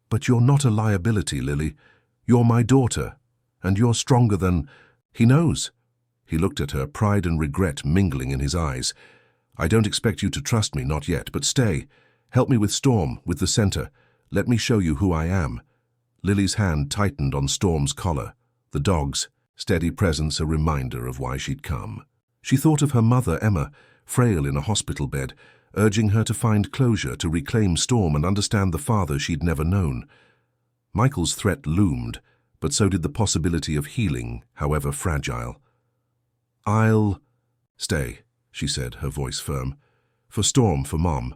"But you're not a liability, Lily. You're my daughter, and you're stronger than—" "He knows." He looked at her, pride and regret mingling in his eyes. "I don't expect you to trust me, not yet, but stay. Help me with Storm, with the center. Let me show you who I am." Lily's hand tightened on Storm's collar, the dog's steady presence a reminder of why she'd come. She thought of her mother, Emma, frail in a hospital bed, urging her to find closure, to reclaim Storm and understand the father she'd never known. Michael's threat loomed, but so did the possibility of healing, however fragile. "I'll stay," she said, her voice firm. "For Storm, for Mom.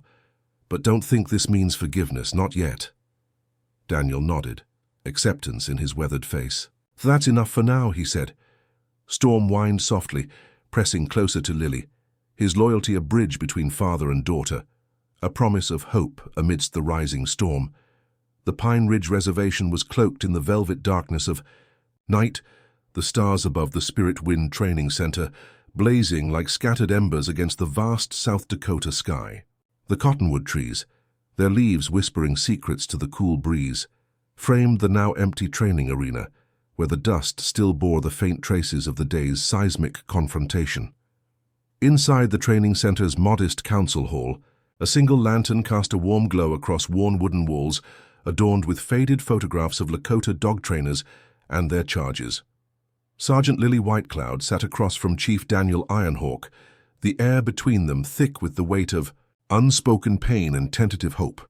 But don't think this means forgiveness, not yet." Daniel nodded, acceptance in his weathered face. "That's enough for now," he said. Storm whined softly, pressing closer to Lily, his loyalty a bridge between father and daughter, a promise of hope amidst the rising storm. The Pine Ridge Reservation was cloaked in the velvet darkness of night, the stars above the Spirit Wind Training Center blazing like scattered embers against the vast South Dakota sky. The cottonwood trees, their leaves whispering secrets to the cool breeze, framed the now empty training arena, where the dust still bore the faint traces of the day's seismic confrontation. Inside the training center's modest council hall, a single lantern cast a warm glow across worn wooden walls, adorned with faded photographs of Lakota dog trainers and their charges. Sergeant Lily Whitecloud sat across from Chief Daniel Ironhawk, the air between them thick with the weight of unspoken pain and tentative hope.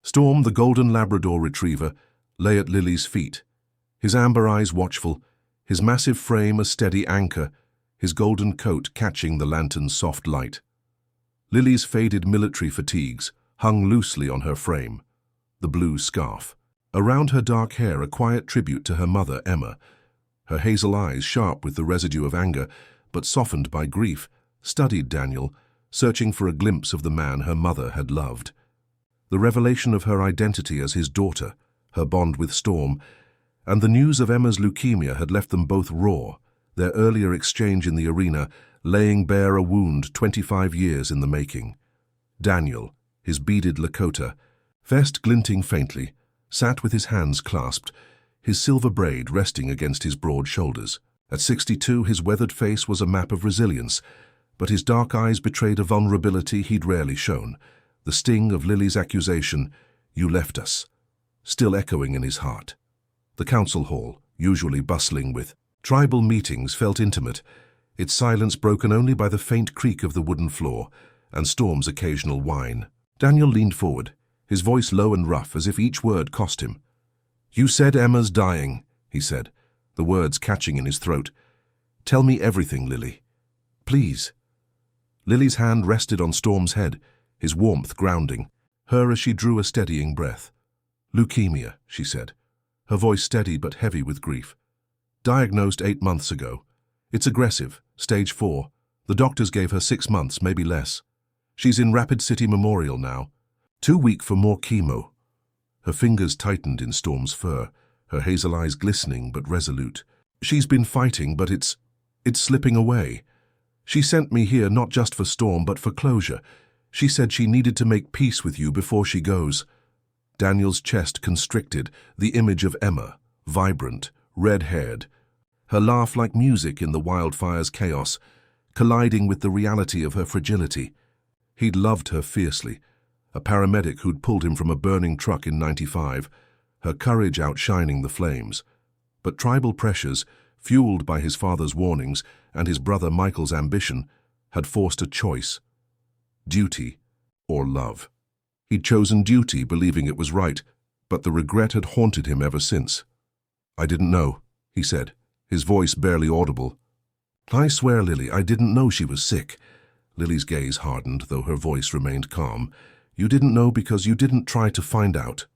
Storm, the golden Labrador retriever, lay at Lily's feet, his amber eyes watchful, his massive frame a steady anchor, his golden coat catching the lantern's soft light. Lily's faded military fatigues hung loosely on her frame, the blue scarf. Around her dark hair a quiet tribute to her mother, Emma. Her hazel eyes, sharp with the residue of anger, but softened by grief, studied Daniel, searching for a glimpse of the man her mother had loved. The revelation of her identity as his daughter, her bond with Storm, and the news of Emma's leukemia had left them both raw, their earlier exchange in the arena laying bare a wound 25 years in the making. Daniel, his beaded Lakota, vest glinting faintly, sat with his hands clasped, his silver braid resting against his broad shoulders. At 62, his weathered face was a map of resilience, but his dark eyes betrayed a vulnerability he'd rarely shown, the sting of Lily's accusation, "You left us," still echoing in his heart. The council hall, usually bustling with tribal meetings, felt intimate, its silence broken only by the faint creak of the wooden floor and Storm's occasional whine. Daniel leaned forward, his voice low and rough, as if each word cost him. "You said Emma's dying," he said, the words catching in his throat. "Tell me everything, Lily. Please." Lily's hand rested on Storm's head, his warmth grounding her as she drew a steadying breath. "Leukemia," she said, her voice steady but heavy with grief. "Diagnosed 8 months ago. It's aggressive, stage 4. The doctors gave her 6 months, maybe less. She's in Rapid City Memorial now. Too weak for more chemo." Her fingers tightened in Storm's fur, her hazel eyes glistening but resolute. "She's been fighting, but it's It's slipping away. She sent me here not just for Storm but for closure. She said she needed to make peace with you before she goes." Daniel's chest constricted, the image of Emma, vibrant, red-haired, her laugh like music in the wildfire's chaos, colliding with the reality of her fragility. He'd loved her fiercely, a paramedic who'd pulled him from a burning truck in '95, her courage outshining the flames. But tribal pressures, fueled by his father's warnings and his brother Michael's ambition, had forced a choice: duty or love. He'd chosen duty, believing it was right, but the regret had haunted him ever since. "I didn't know," he said, his voice barely audible. "I swear, Lily, I didn't know she was sick." Lily's gaze hardened, though her voice remained calm. "You didn't know because you didn't try to find out.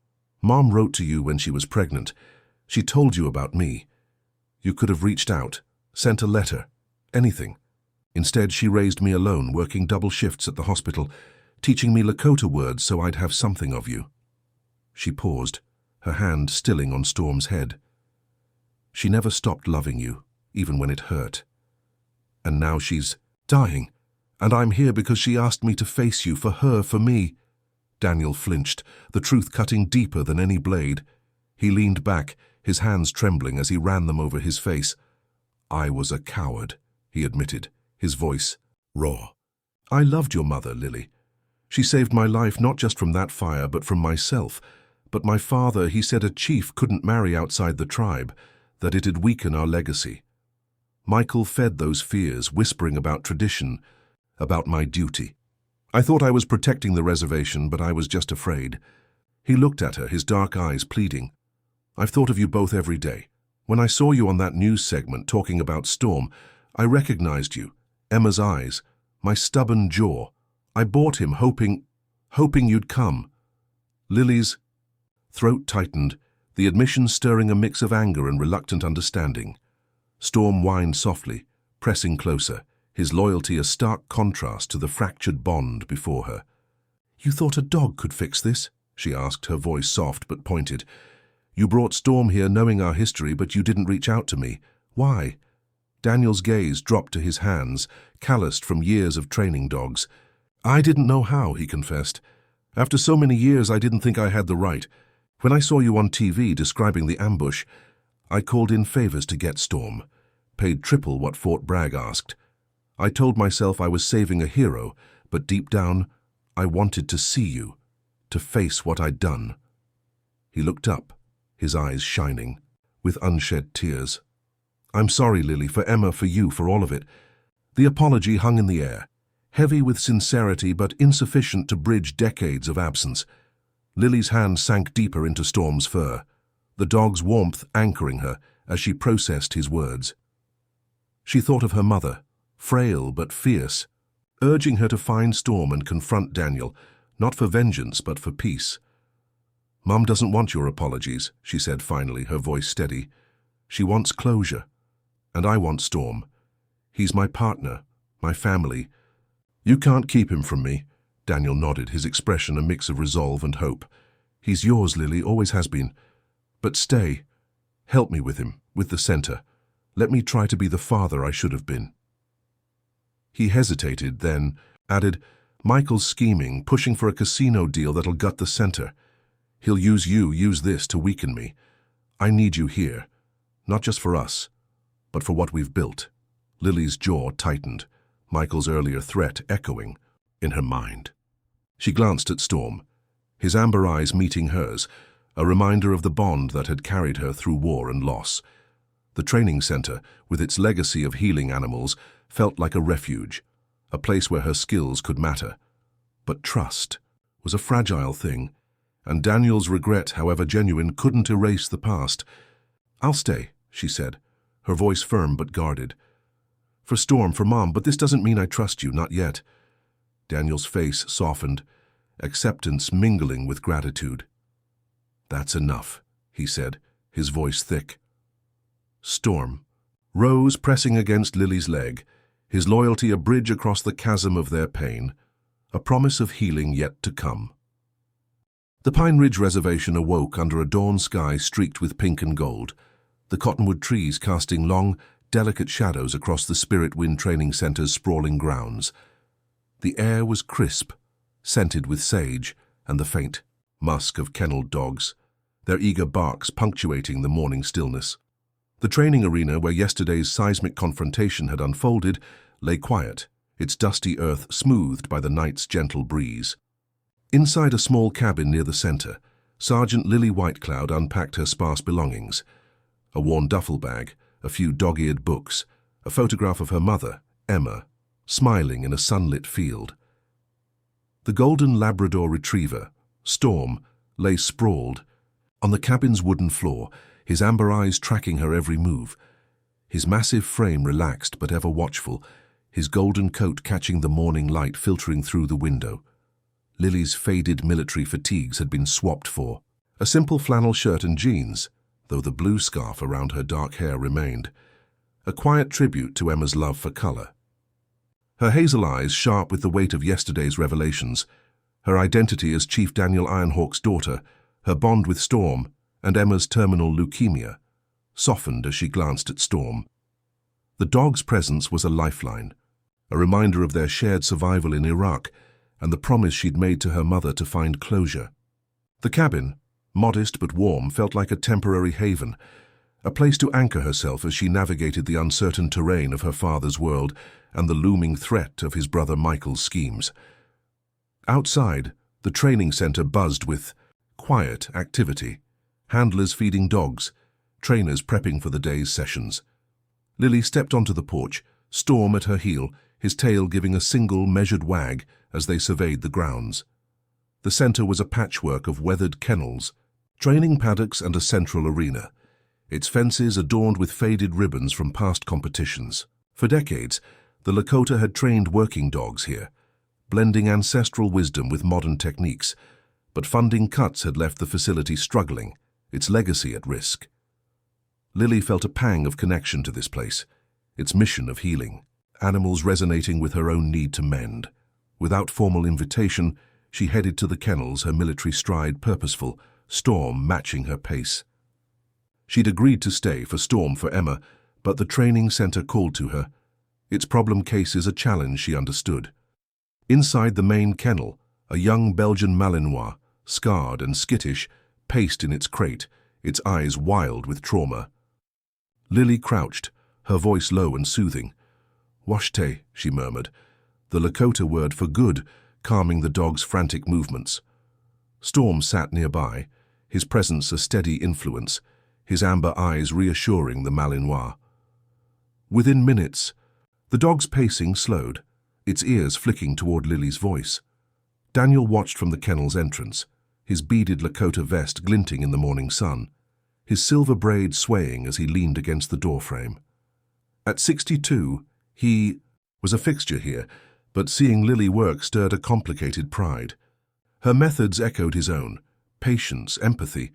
Mom wrote to you when she was pregnant. She told you about me. You could have reached out, sent a letter, anything. Instead, she raised me alone, working double shifts at the hospital, teaching me Lakota words so I'd have something of you." She paused, her hand stilling on Storm's head. "She never stopped loving you, even when it hurt. And now she's dying, and I'm here because she asked me to face you, for her, for me." Daniel flinched, the truth cutting deeper than any blade. He leaned back, his hands trembling as he ran them over his face. "I was a coward," he admitted, his voice raw. "I loved your mother, Lily. She saved my life not just from that fire, but from myself. But my father, he said a chief couldn't marry outside the tribe, that it'd weaken our legacy. Michael fed those fears, whispering about tradition, about my duty. I thought I was protecting the reservation, but I was just afraid." He looked at her, his dark eyes pleading. "I've thought of you both every day. When I saw you on that news segment talking about Storm, I recognized you, Emma's eyes, my stubborn jaw. I bought him, hoping you'd come." Lily's throat tightened, the admission stirring a mix of anger and reluctant understanding. Storm whined softly, pressing closer, his loyalty a stark contrast to the fractured bond before her. "You thought a dog could fix this?" she asked, her voice soft but pointed. "You brought Storm here knowing our history, but you didn't reach out to me. Why?" Daniel's gaze dropped to his hands, calloused from years of training dogs. "I didn't know how," he confessed. "After so many years, I didn't think I had the right. When I saw you on TV describing the ambush, I called in favors to get Storm, paid triple what Fort Bragg asked. I told myself I was saving a hero, but deep down, I wanted to see you, to face what I'd done." He looked up, his eyes shining, with unshed tears. "I'm sorry, Lily, for Emma, for you, for all of it." The apology hung in the air, heavy with sincerity but insufficient to bridge decades of absence. Lily's hand sank deeper into Storm's fur, the dog's warmth anchoring her as she processed his words. She thought of her mother, frail but fierce, urging her to find Storm and confront Daniel, not for vengeance but for peace. "Mom doesn't want your apologies," she said finally, her voice steady. "She wants closure, and I want Storm. He's my partner, my family. You can't keep him from me." Daniel nodded, his expression a mix of resolve and hope. "He's yours, Lily, always has been. But stay. Help me with him, with the center. Let me try to be the father I should have been." He hesitated, then added, "Michael's scheming, pushing for a casino deal that'll gut the center. He'll use this to weaken me. I need you here, not just for us, but for what we've built." Lily's jaw tightened, Michael's earlier threat echoing in her mind. She glanced at Storm, his amber eyes meeting hers, a reminder of the bond that had carried her through war and loss. The training center, with its legacy of healing animals, felt like a refuge, a place where her skills could matter. But trust was a fragile thing, and Daniel's regret, however genuine, couldn't erase the past. "I'll stay," she said, her voice firm but guarded. "For Storm, for Mom, but this doesn't mean I trust you, not yet." Daniel's face softened, acceptance mingling with gratitude. "That's enough," he said, his voice thick. Storm rose, pressing against Lily's leg, his loyalty a bridge across the chasm of their pain, a promise of healing yet to come. The Pine Ridge Reservation awoke under a dawn sky streaked with pink and gold, the cottonwood trees casting long, delicate shadows across the Spirit Wind Training Center's sprawling grounds. The air was crisp, scented with sage and the faint musk of kennelled dogs, their eager barks punctuating the morning stillness. The training arena where yesterday's seismic confrontation had unfolded lay quiet, its dusty earth smoothed by the night's gentle breeze. Inside a small cabin near the center, Sergeant Lily Whitecloud unpacked her sparse belongings: a worn duffel bag, a few dog-eared books, a photograph of her mother, Emma, smiling in a sunlit field. The golden Labrador retriever, Storm, lay sprawled on the cabin's wooden floor, his amber eyes tracking her every move. His massive frame relaxed but ever watchful, his golden coat catching the morning light filtering through the window. Lily's faded military fatigues had been swapped for a simple flannel shirt and jeans, though the blue scarf around her dark hair remained, a quiet tribute to Emma's love for color. Her hazel eyes sharp with the weight of yesterday's revelations, her identity as Chief Daniel Ironhawk's daughter, her bond with Storm, and Emma's terminal leukemia, softened as she glanced at Storm. The dog's presence was a lifeline, a reminder of their shared survival in Iraq and the promise she'd made to her mother to find closure. The cabin, modest but warm, felt like a temporary haven, a place to anchor herself as she navigated the uncertain terrain of her father's world and the looming threat of his brother Michael's schemes. Outside, the training center buzzed with quiet activity, handlers feeding dogs, trainers prepping for the day's sessions. Lily stepped onto the porch, Storm at her heel, his tail giving a single measured wag as they surveyed the grounds. The center was a patchwork of weathered kennels, training paddocks and a central arena, its fences adorned with faded ribbons from past competitions. For decades, the Lakota had trained working dogs here, blending ancestral wisdom with modern techniques, but funding cuts had left the facility struggling, its legacy at risk. Lily felt a pang of connection to this place, its mission of healing, animals resonating with her own need to mend. Without formal invitation, she headed to the kennels, her military stride purposeful, Storm matching her pace. She'd agreed to stay for Storm for Emma, but the training center called to her. Its problem cases a challenge she understood. Inside the main kennel, a young Belgian Malinois, scarred and skittish, paced in its crate, its eyes wild with trauma. Lily crouched, her voice low and soothing. "Washte," she murmured, the Lakota word for good, calming the dog's frantic movements. Storm sat nearby, his presence a steady influence, his amber eyes reassuring the Malinois. Within minutes, the dog's pacing slowed, its ears flicking toward Lily's voice. Daniel watched from the kennel's entrance, his beaded Lakota vest glinting in the morning sun, his silver braid swaying as he leaned against the doorframe. At 62, he was a fixture here, but seeing Lily work stirred a complicated pride. Her methods echoed his own, patience, empathy,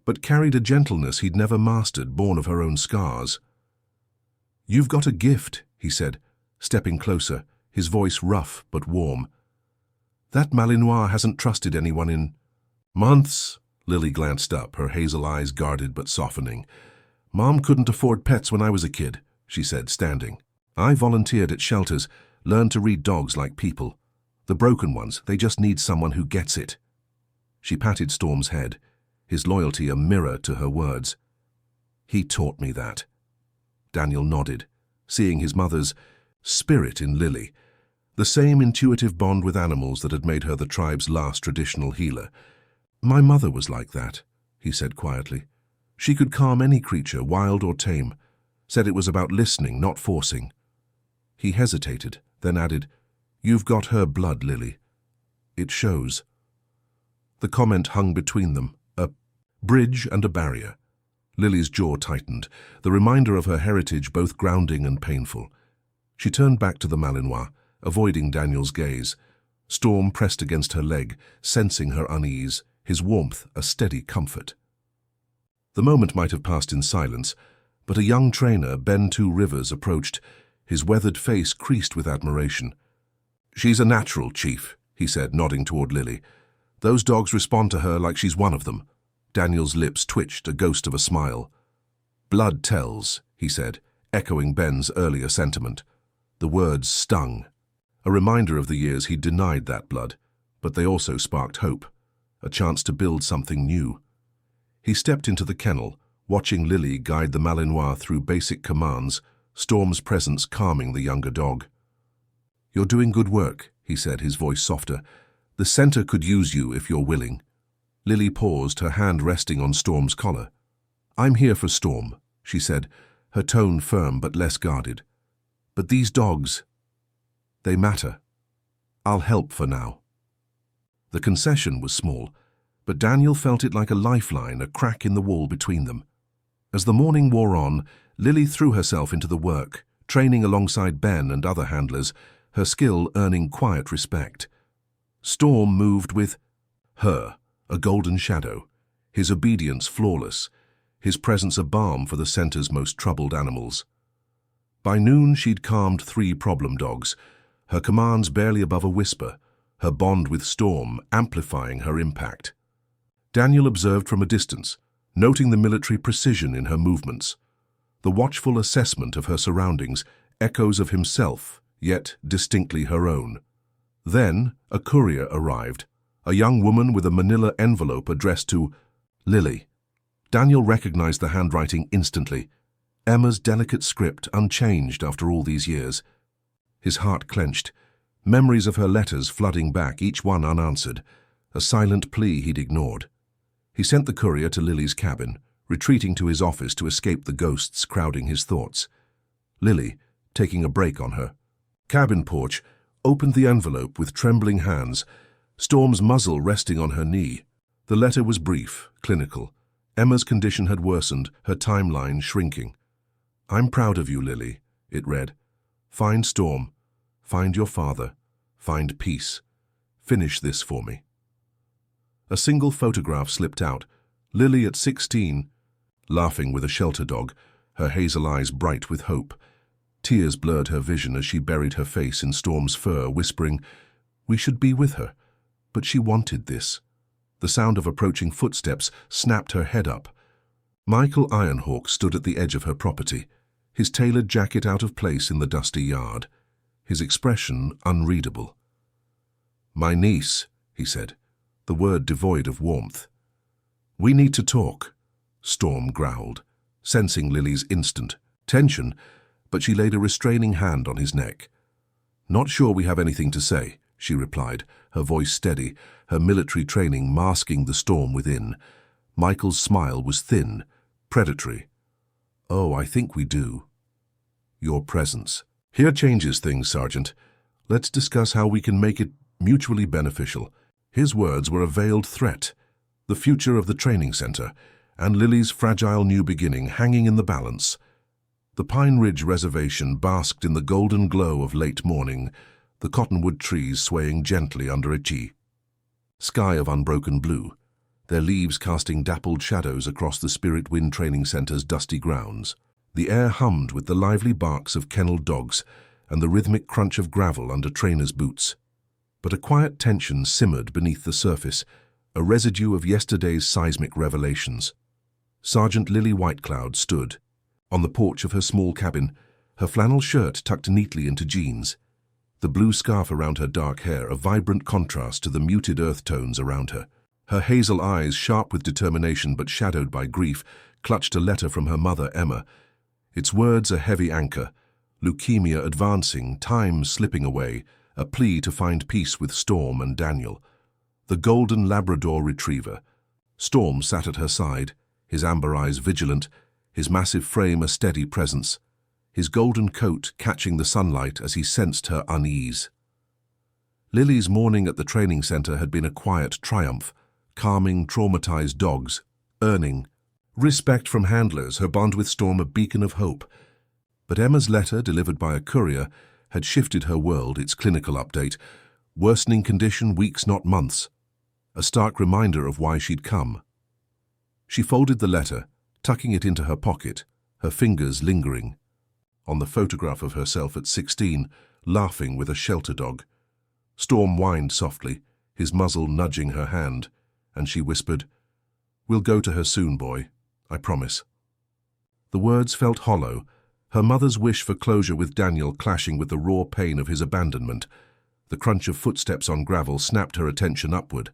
but carried a gentleness he'd never mastered, born of her own scars. "You've got a gift," he said, stepping closer, his voice rough but warm. "That Malinois hasn't trusted anyone in months." Lily glanced up, her hazel eyes guarded but softening. "Mom couldn't afford pets when I was a kid," she said, standing. "I volunteered at shelters, learned to read dogs like people. The broken ones, they just need someone who gets it." She patted Storm's head, his loyalty a mirror to her words. "He taught me that." Daniel nodded, seeing his mother's spirit in Lily, the same intuitive bond with animals that had made her the tribe's last traditional healer. "My mother was like that," he said quietly. "She could calm any creature, wild or tame. Said it was about listening, not forcing." He hesitated, then added, "You've got her blood, Lily. It shows." The comment hung between them, a bridge and a barrier. Lily's jaw tightened, the reminder of her heritage both grounding and painful. She turned back to the Malinois, avoiding Daniel's gaze. Storm pressed against her leg, sensing her unease, his warmth a steady comfort. The moment might have passed in silence, but a young trainer, Ben Two Rivers, approached, his weathered face creased with admiration. "She's a natural, Chief," he said, nodding toward Lily. "Those dogs respond to her like she's one of them." Daniel's lips twitched, a ghost of a smile. "Blood tells," he said, echoing Ben's earlier sentiment. The words stung, a reminder of the years he'd denied that blood, but they also sparked hope, a chance to build something new. He stepped into the kennel, watching Lily guide the Malinois through basic commands, Storm's presence calming the younger dog. "You're doing good work," he said, his voice softer. "The center could use you if you're willing." Lily paused, her hand resting on Storm's collar. "I'm here for Storm," she said, her tone firm but less guarded. "But these dogs, they matter. I'll help for now." The concession was small, but Daniel felt it like a lifeline, a crack in the wall between them. As the morning wore on, Lily threw herself into the work, training alongside Ben and other handlers, her skill earning quiet respect. Storm moved with her, a golden shadow, his obedience flawless, his presence a balm for the center's most troubled animals. By noon, she'd calmed 3 problem dogs, her commands barely above a whisper, her bond with Storm amplifying her impact. Daniel observed from a distance, noting the military precision in her movements. The watchful assessment of her surroundings, echoes of himself, yet distinctly her own. Then, a courier arrived, a young woman with a manila envelope addressed to Lily. Daniel recognized the handwriting instantly, Emma's delicate script unchanged after all these years. His heart clenched, memories of her letters flooding back, each one unanswered, a silent plea he'd ignored. He sent the courier to Lily's cabin, retreating to his office to escape the ghosts crowding his thoughts. Lily, taking a break on her cabin porch, opened the envelope with trembling hands, Storm's muzzle resting on her knee. The letter was brief, clinical. Emma's condition had worsened, her timeline shrinking. "I'm proud of you, Lily," it read. "Find Storm. Find your father. Find peace. Finish this for me." A single photograph slipped out. Lily at 16, laughing with a shelter dog, her hazel eyes bright with hope. Tears blurred her vision as she buried her face in Storm's fur, whispering, "We should be with her." But she wanted this. The sound of approaching footsteps snapped her head up. Michael Ironhawk stood at the edge of her property, his tailored jacket out of place in the dusty yard, his expression unreadable. "My niece," he said, the word devoid of warmth. "We need to talk," Storm growled, sensing Lily's instant tension, but she laid a restraining hand on his neck. "Not sure we have anything to say," she replied, her voice steady, her military training masking the storm within. Michael's smile was thin, predatory. "Oh, I think we do. Your presence here changes things, Sergeant. Let's discuss how we can make it mutually beneficial." His words were a veiled threat, the future of the training center, and Lily's fragile new beginning hanging in the balance. The Pine Ridge Reservation basked in the golden glow of late morning, the cottonwood trees swaying gently under a sky of unbroken blue, their leaves casting dappled shadows across the Spirit Wind Training Center's dusty grounds. The air hummed with the lively barks of kenneled dogs and the rhythmic crunch of gravel under trainers' boots. But a quiet tension simmered beneath the surface, a residue of yesterday's seismic revelations. Sergeant Lily Whitecloud stood on the porch of her small cabin, her flannel shirt tucked neatly into jeans, the blue scarf around her dark hair a vibrant contrast to the muted earth tones around her. Her hazel eyes, sharp with determination but shadowed by grief, clutched a letter from her mother, Emma. Its words a heavy anchor, leukemia advancing, time slipping away, a plea to find peace with Storm and Daniel. The golden Labrador retriever. Storm sat at her side, his amber eyes vigilant, his massive frame a steady presence, his golden coat catching the sunlight as he sensed her unease. Lily's morning at the training center had been a quiet triumph, calming traumatized dogs, earning respect from handlers, her bond with Storm a beacon of hope. But Emma's letter, delivered by a courier, had shifted her world, its clinical update, worsening condition weeks not months, a stark reminder of why she'd come. She folded the letter, tucking it into her pocket, her fingers lingering on the photograph of herself at 16, laughing with a shelter dog. Storm whined softly, his muzzle nudging her hand, and she whispered, "We'll go to her soon, boy, I promise." The words felt hollow, her mother's wish for closure with Daniel clashing with the raw pain of his abandonment. The crunch of footsteps on gravel snapped her attention upward.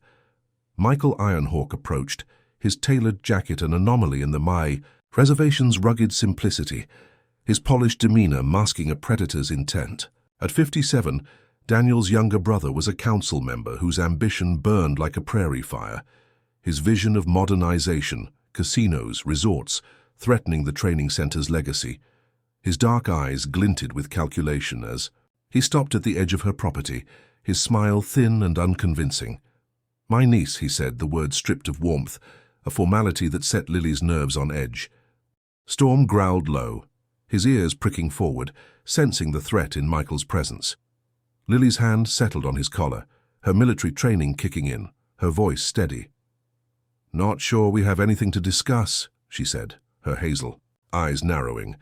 Michael Ironhawk approached, his tailored jacket an anomaly in the Mai reservation's rugged simplicity, his polished demeanor masking a predator's intent. At 57, Daniel's younger brother was a council member whose ambition burned like a prairie fire. His vision of modernization, casinos, resorts, threatening the training center's legacy. His dark eyes glinted with calculation as he stopped at the edge of her property, his smile thin and unconvincing. "My niece," he said, the word stripped of warmth, a formality that set Lily's nerves on edge. Storm growled low, his ears pricking forward, sensing the threat in Michael's presence. Lily's hand settled on his collar, her military training kicking in, her voice steady. "Not sure we have anything to discuss," she said, her hazel eyes narrowing.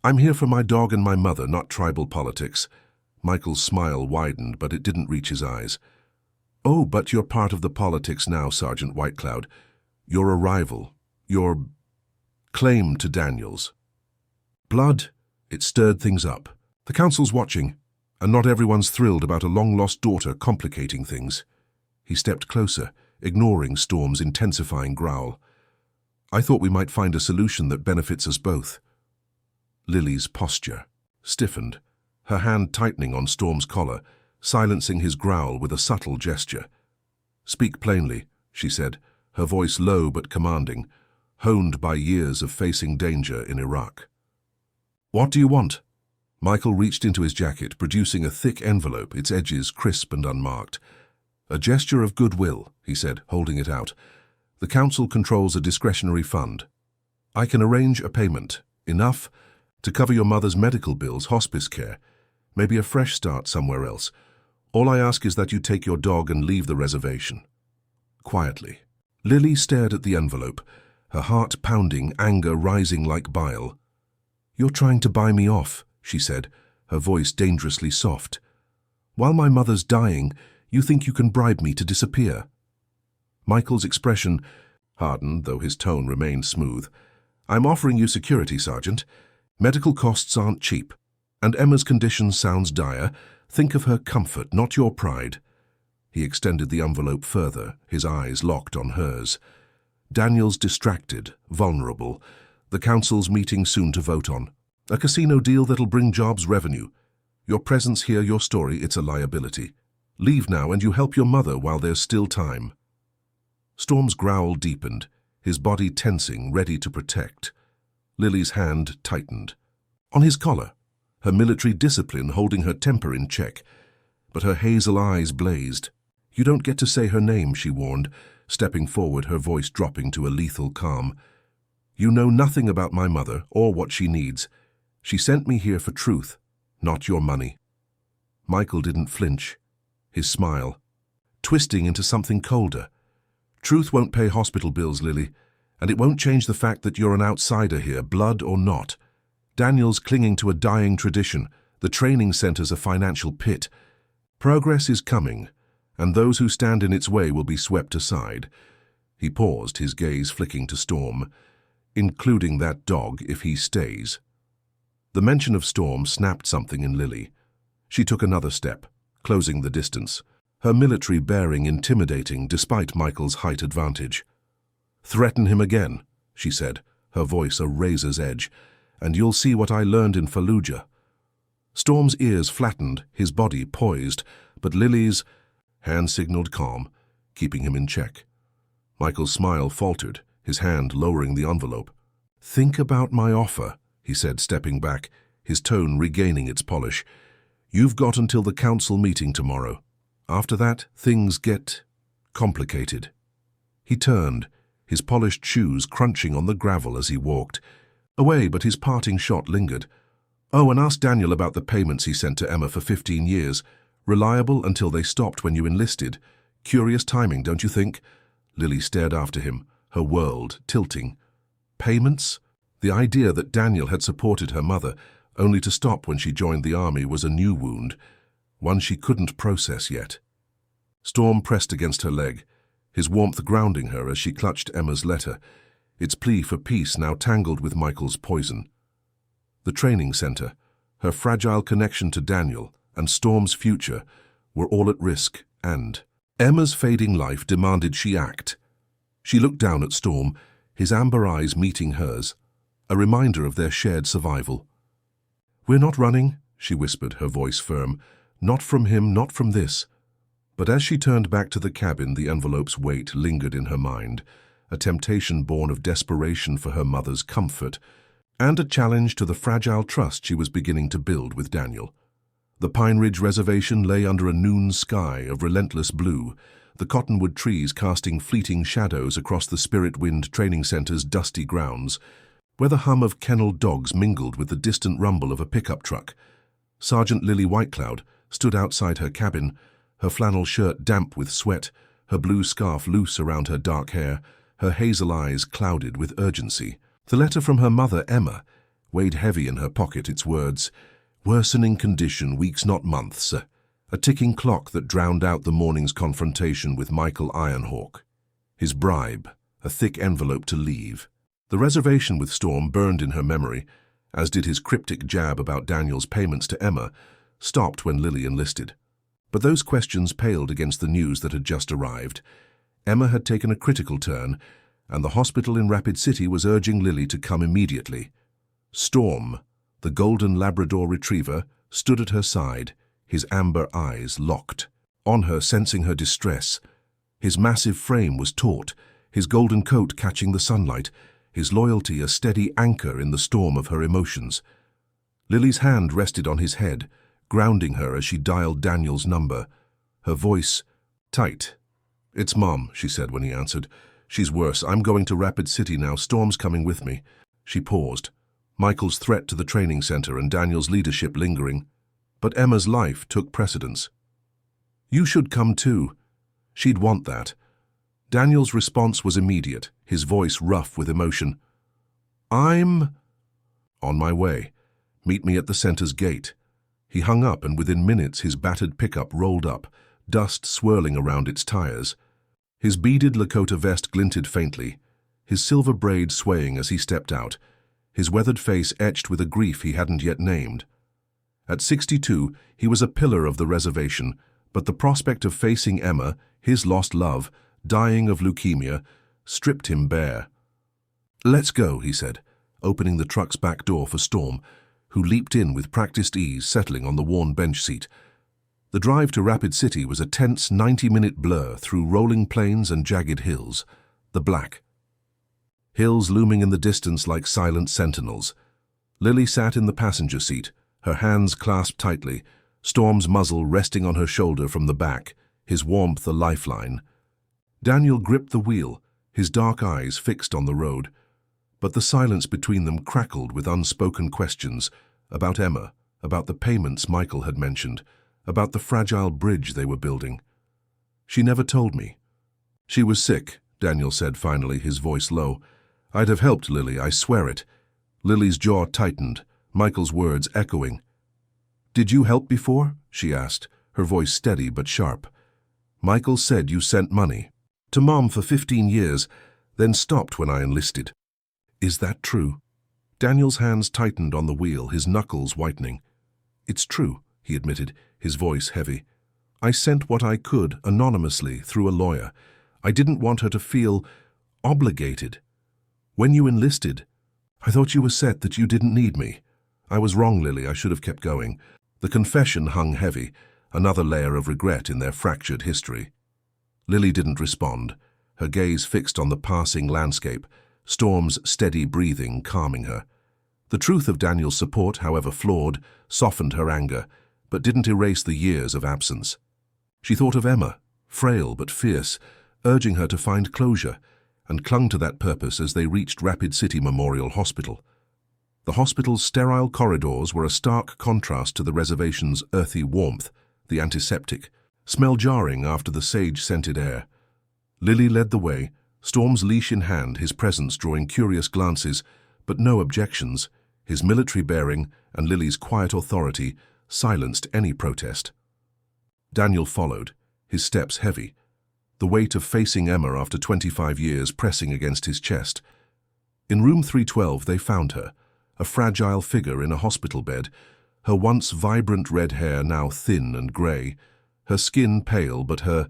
"I'm here for my dog and my mother, not tribal politics." Michael's smile widened, but it didn't reach his eyes. "Oh, but you're part of the politics now, Sergeant Whitecloud. You're a rival. You're claim to Daniel's." Blood, it stirred things up. The council's watching, and not everyone's thrilled about a long-lost daughter complicating things. He stepped closer, ignoring Storm's intensifying growl. "I thought we might find a solution that benefits us both." Lily's posture stiffened, her hand tightening on Storm's collar, silencing his growl with a subtle gesture. "Speak plainly," she said, her voice low but commanding, honed by years of facing danger in Iraq. "What do you want?" Michael reached into his jacket, producing a thick envelope, its edges crisp and unmarked. "A gesture of goodwill," he said, holding it out. "The council controls a discretionary fund. I can arrange a payment, enough to cover your mother's medical bills, hospice care, maybe a fresh start somewhere else. All I ask is that you take your dog and leave the reservation." Quietly, Lily stared at the envelope, her heart pounding, anger rising like bile. "You're trying to buy me off," she said, her voice dangerously soft. "While my mother's dying, you think you can bribe me to disappear?" Michael's expression hardened, though his tone remained smooth. "I'm offering you security, Sergeant. Medical costs aren't cheap, and Emma's condition sounds dire. Think of her comfort, not your pride." He extended the envelope further, his eyes locked on hers. "Daniel's distracted, vulnerable. The council's meeting soon to vote on. A casino deal that'll bring jobs, revenue. Your presence here, your story, it's a liability. Leave now and you help your mother while there's still time." Storm's growl deepened, his body tensing, ready to protect. Lily's hand tightened. On his collar, her military discipline holding her temper in check. But her hazel eyes blazed. "You don't get to say her name," she warned, stepping forward, her voice dropping to a lethal calm. "You know nothing about my mother or what she needs. She sent me here for truth, not your money." Michael didn't flinch, his smile twisting into something colder. "Truth won't pay hospital bills, Lily, and it won't change the fact that you're an outsider here, blood or not. Daniel's clinging to a dying tradition. The training center's a financial pit. Progress is coming, and those who stand in its way will be swept aside." He paused, his gaze flicking to Storm. "Including that dog if he stays." The mention of Storm snapped something in Lily. She took another step, closing the distance, her military bearing intimidating despite Michael's height advantage. "Threaten him again," she said, her voice a razor's edge, "and you'll see what I learned in Fallujah." Storm's ears flattened, his body poised, but Lily's hand signaled calm, keeping him in check. Michael's smile faltered, his hand lowering the envelope. "Think about my offer," he said, stepping back, his tone regaining its polish. "You've got until the council meeting tomorrow. After that, things get complicated." He turned, his polished shoes crunching on the gravel as he walked away, but his parting shot lingered. "Oh, and ask Daniel about the payments he sent to Emma for 15 years. Reliable until they stopped when you enlisted. Curious timing, don't you think?" Lily stared after him, her world tilting. Payments? The idea that Daniel had supported her mother, only to stop when she joined the army, was a new wound, one she couldn't process yet. Storm pressed against her leg, his warmth grounding her as she clutched Emma's letter, its plea for peace now tangled with Michael's poison. The training center, her fragile connection to Daniel, and Storm's future were all at risk, and Emma's fading life demanded she act. She looked down at Storm, his amber eyes meeting hers, a reminder of their shared survival. "We're not running," she whispered, her voice firm. "Not from him, not from this." But as she turned back to the cabin, the envelope's weight lingered in her mind, a temptation born of desperation for her mother's comfort, and a challenge to the fragile trust she was beginning to build with Daniel. The Pine Ridge Reservation lay under a noon sky of relentless blue, the cottonwood trees casting fleeting shadows across the Spirit Wind Training Center's dusty grounds, where the hum of kennelled dogs mingled with the distant rumble of a pickup truck. Sergeant Lily Whitecloud stood outside her cabin, her flannel shirt damp with sweat, her blue scarf loose around her dark hair, her hazel eyes clouded with urgency. The letter from her mother, Emma, weighed heavy in her pocket, its words, "Worsening condition, weeks not months," a ticking clock that drowned out the morning's confrontation with Michael Ironhawk. His bribe, a thick envelope to leave. The reservation with Storm burned in her memory, as did his cryptic jab about Daniel's payments to Emma, stopped when Lily enlisted. But those questions paled against the news that had just arrived. Emma had taken a critical turn, and the hospital in Rapid City was urging Lily to come immediately. Storm, the golden Labrador retriever, stood at her side, his amber eyes locked. On her, sensing her distress. His massive frame was taut, his golden coat catching the sunlight, his loyalty a steady anchor in the storm of her emotions. Lily's hand rested on his head, grounding her as she dialed Daniel's number. Her voice tight. "It's Mom," she said when he answered. "She's worse. I'm going to Rapid City now. Storm's coming with me." She paused, Michael's threat to the training center and Daniel's leadership lingering. But Emma's life took precedence. "You should come too." She'd want that. Daniel's response was immediate, his voice rough with emotion. "I'm on my way. Meet me at the center's gate." He hung up, and within minutes his battered pickup rolled up, dust swirling around its tires. His beaded Lakota vest glinted faintly, his silver braid swaying as he stepped out, his weathered face etched with a grief he hadn't yet named. At 62, he was a pillar of the reservation, but the prospect of facing Emma, his lost love, dying of leukemia, stripped him bare. "Let's go," he said, opening the truck's back door for Storm, who leaped in with practiced ease, settling on the worn bench seat. The drive to Rapid City was a tense 90-minute blur through rolling plains and jagged hills, the black. Hills looming in the distance like silent sentinels. Lily sat in the passenger seat, her hands clasped tightly, Storm's muzzle resting on her shoulder from the back, his warmth a lifeline. Daniel gripped the wheel, his dark eyes fixed on the road. But the silence between them crackled with unspoken questions about Emma, about the payments Michael had mentioned, about the fragile bridge they were building. "She never told me." "She was sick," Daniel said finally, his voice low. "I'd have helped Lily, I swear it." Lily's jaw tightened, Michael's words echoing. "Did you help before?" she asked, her voice steady but sharp. "Michael said you sent money to Mom for 15 years, then stopped when I enlisted. Is that true?" Daniel's hands tightened on the wheel, his knuckles whitening. "It's true," he admitted, his voice heavy. "I sent what I could anonymously through a lawyer. I didn't want her to feel obligated. When you enlisted, I thought you were set that you didn't need me. I was wrong, Lily. I should have kept going." The confession hung heavy, another layer of regret in their fractured history. Lily didn't respond, her gaze fixed on the passing landscape, Storm's steady breathing calming her. The truth of Daniel's support, however flawed, softened her anger, but didn't erase the years of absence. She thought of Emma, frail but fierce, urging her to find closure, and clung to that purpose as they reached Rapid City Memorial Hospital. The hospital's sterile corridors were a stark contrast to the reservation's earthy warmth, the antiseptic, smell jarring after the sage-scented air. Lily led the way, Storm's leash in hand, his presence drawing curious glances, but no objections. His military bearing and Lily's quiet authority silenced any protest. Daniel followed, his steps heavy, the weight of facing Emma after 25 years pressing against his chest. In room 312 they found her, a fragile figure in a hospital bed, her once vibrant red hair now thin and grey, her skin pale but her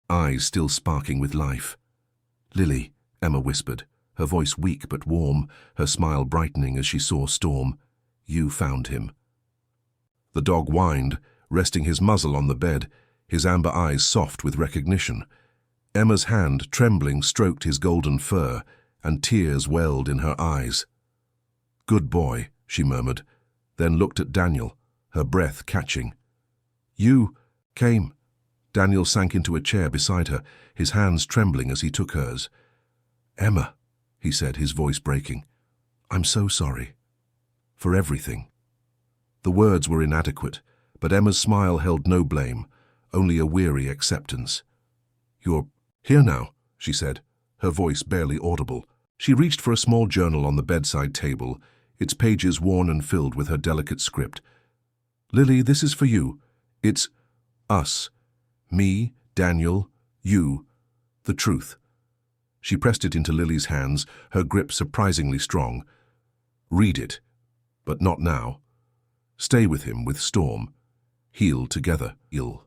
eyes still sparking with life. "Lily," Emma whispered, her voice weak but warm, her smile brightening as she saw Storm. "You found him." The dog whined, resting his muzzle on the bed, his amber eyes soft with recognition. Emma's hand, trembling, stroked his golden fur, and tears welled in her eyes. "Good boy," she murmured, then looked at Daniel, her breath catching. "You came." Daniel sank into a chair beside her, his hands trembling as he took hers. "Emma," he said, his voice breaking, "I'm so sorry. For everything." The words were inadequate, but Emma's smile held no blame, only a weary acceptance. "You're here now," she said, her voice barely audible. She reached for a small journal on the bedside table, its pages worn and filled with her delicate script. "Lily, this is for you. It's us. Me, Daniel, you, the truth." She pressed it into Lily's hands, her grip surprisingly strong. "Read it, but not now. Stay with him, with Storm. Heal together, ill."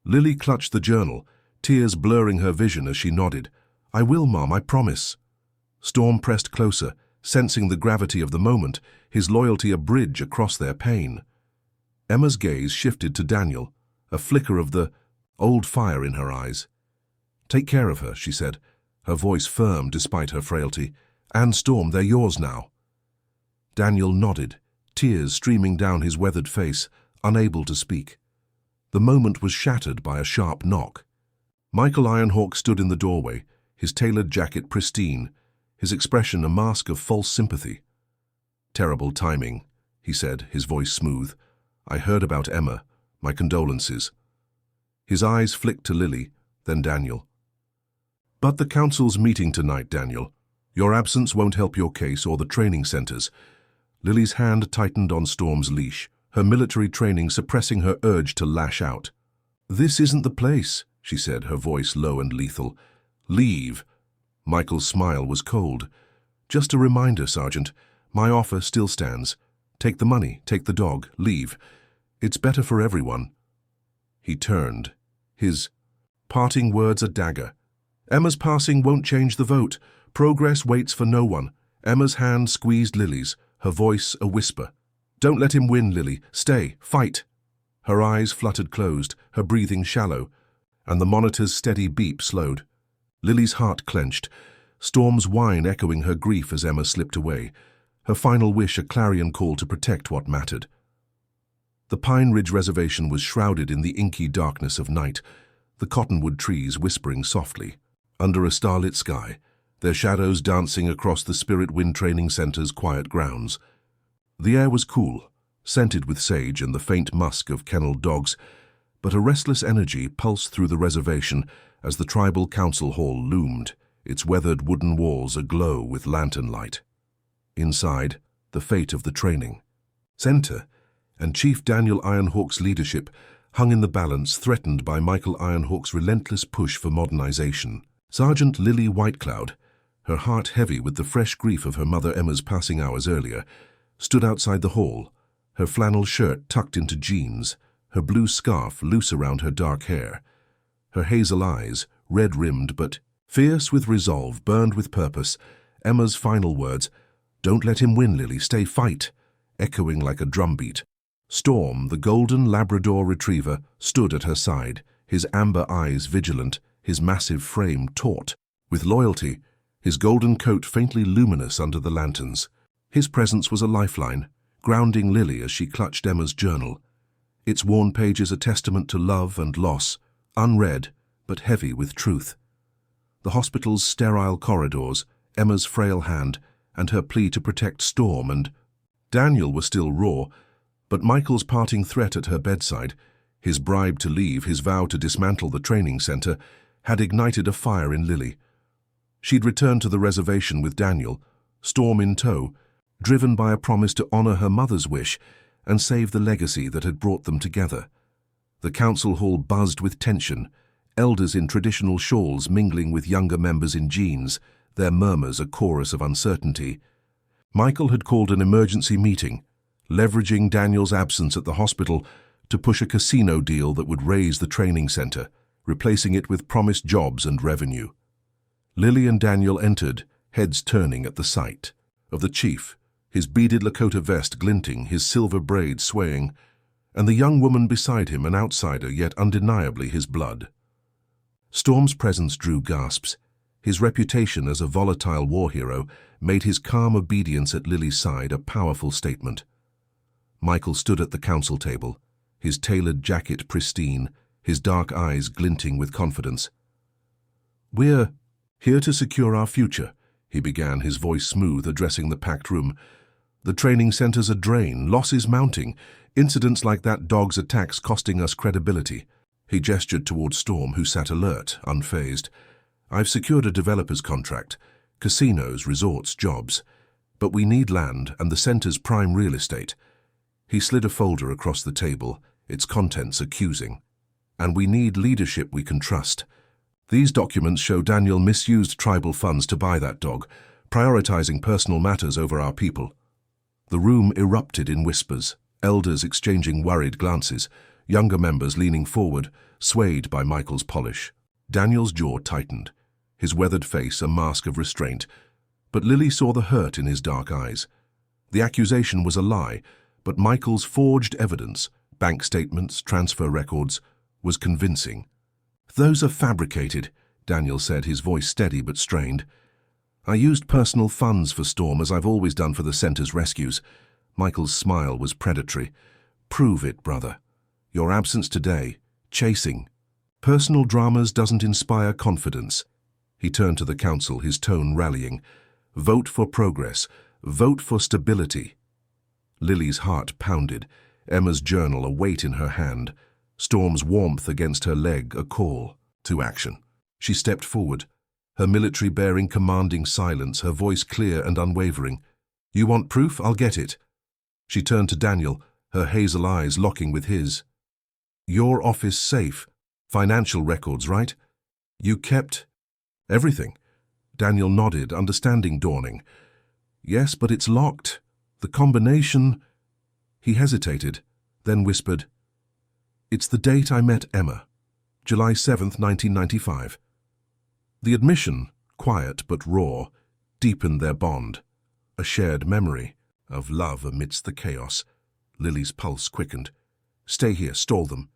Lily clutched the journal, tears blurring her vision as she nodded. "I will, Mom, I promise." Storm pressed closer, sensing the gravity of the moment, his loyalty a bridge across their pain. Emma's gaze shifted to Daniel, a flicker of the old fire in her eyes. "Take care of her," she said, her voice firm despite her frailty. "And Storm, they're yours now." Daniel nodded, tears streaming down his weathered face, unable to speak. The moment was shattered by a sharp knock. Michael Ironhawk stood in the doorway, his tailored jacket pristine, his expression a mask of false sympathy. "Terrible timing," he said, his voice smooth. "I heard about Emma. My condolences." His eyes flicked to Lily, then Daniel. "But the council's meeting tonight, Daniel. Your absence won't help your case or the training centers." Lily's hand tightened on Storm's leash, her military training suppressing her urge to lash out. "This isn't the place," she said, her voice low and lethal. "Leave." Michael's smile was cold. "Just a reminder, Sergeant. My offer still stands. Take the money, take the dog, leave. It's better for everyone." He turned, his parting words a dagger. "Emma's passing won't change the vote. Progress waits for no one." Emma's hand squeezed Lily's, her voice a whisper. "Don't let him win, Lily. Stay, fight." Her eyes fluttered closed, her breathing shallow, and the monitor's steady beep slowed. Lily's heart clenched, Storm's whine echoing her grief as Emma slipped away, her final wish a clarion call to protect what mattered. The Pine Ridge Reservation was shrouded in the inky darkness of night, the cottonwood trees whispering softly. Under a starlit sky, their shadows dancing across the Spirit Wind Training Center's quiet grounds. The air was cool, scented with sage and the faint musk of kenneled dogs, but a restless energy pulsed through the reservation as the tribal council hall loomed, its weathered wooden walls aglow with lantern light. Inside, the fate of the training center and Chief Daniel Ironhawk's leadership hung in the balance, threatened by Michael Ironhawk's relentless push for modernization. Sergeant Lily Whitecloud, her heart heavy with the fresh grief of her mother Emma's passing hours earlier, stood outside the hall, her flannel shirt tucked into jeans, her blue scarf loose around her dark hair. Her hazel eyes, red-rimmed but fierce with resolve, burned with purpose. Emma's final words, "Don't let him win, Lily, stay, fight," echoing like a drumbeat. Storm, the golden Labrador retriever, stood at her side, his amber eyes vigilant, his massive frame taut with loyalty, his golden coat faintly luminous under the lanterns. His presence was a lifeline, grounding Lily as she clutched Emma's journal, its worn pages a testament to love and loss, unread but heavy with truth. The hospital's sterile corridors, Emma's frail hand, and her plea to protect Storm and Daniel were still raw, but Michael's parting threat at her bedside, his bribe to leave, his vow to dismantle the training center, had ignited a fire in Lily. She'd returned to the reservation with Daniel, Storm in tow, driven by a promise to honor her mother's wish and save the legacy that had brought them together. The council hall buzzed with tension, elders in traditional shawls mingling with younger members in jeans, their murmurs a chorus of uncertainty. Michael had called an emergency meeting, leveraging Daniel's absence at the hospital to push a casino deal that would raise the training center, replacing it with promised jobs and revenue. Lily and Daniel entered, heads turning at the sight of the chief, his beaded Lakota vest glinting, his silver braids swaying, and the young woman beside him, an outsider yet undeniably his blood. Storm's presence drew gasps. His reputation as a volatile war hero made his calm obedience at Lily's side a powerful statement. Michael stood at the council table, his tailored jacket pristine, his dark eyes glinting with confidence. "We're here to secure our future," he began, his voice smooth, addressing the packed room. "The training center's a drain, losses mounting, incidents like that dog's attacks costing us credibility." He gestured toward Storm, who sat alert, unfazed. "I've secured a developer's contract, casinos, resorts, jobs. But we need land and the center's prime real estate." He slid a folder across the table, its contents accusing. "And we need leadership we can trust. These documents show Daniel misused tribal funds to buy that dog, prioritizing personal matters over our people." The room erupted in whispers, elders exchanging worried glances, younger members leaning forward, swayed by Michael's polish. Daniel's jaw tightened, his weathered face a mask of restraint, but Lily saw the hurt in his dark eyes. The accusation was a lie, but Michael's forged evidence, bank statements, transfer records, was convincing. "Those are fabricated," Daniel said, his voice steady but strained. "I used personal funds for Storm, as I've always done for the center's rescues." Michael's smile was predatory. "Prove it, brother. Your absence today, chasing. Personal dramas doesn't inspire confidence." He turned to the council, his tone rallying. "Vote for progress. Vote for stability." Lily's heart pounded, Emma's journal a weight in her hand, Storm's warmth against her leg a call to action. She stepped forward, her military bearing commanding silence, her voice clear and unwavering. "You want proof? I'll get it." She turned to Daniel, her hazel eyes locking with his. "Your office safe. Financial records, right? You kept everything?" Daniel nodded, understanding dawning. "Yes, but it's locked. The combination—" He hesitated, then whispered, "It's the date I met Emma, July 7th, 1995. The admission, quiet but raw, deepened their bond, a shared memory of love amidst the chaos. Lily's pulse quickened. "Stay here, stall them."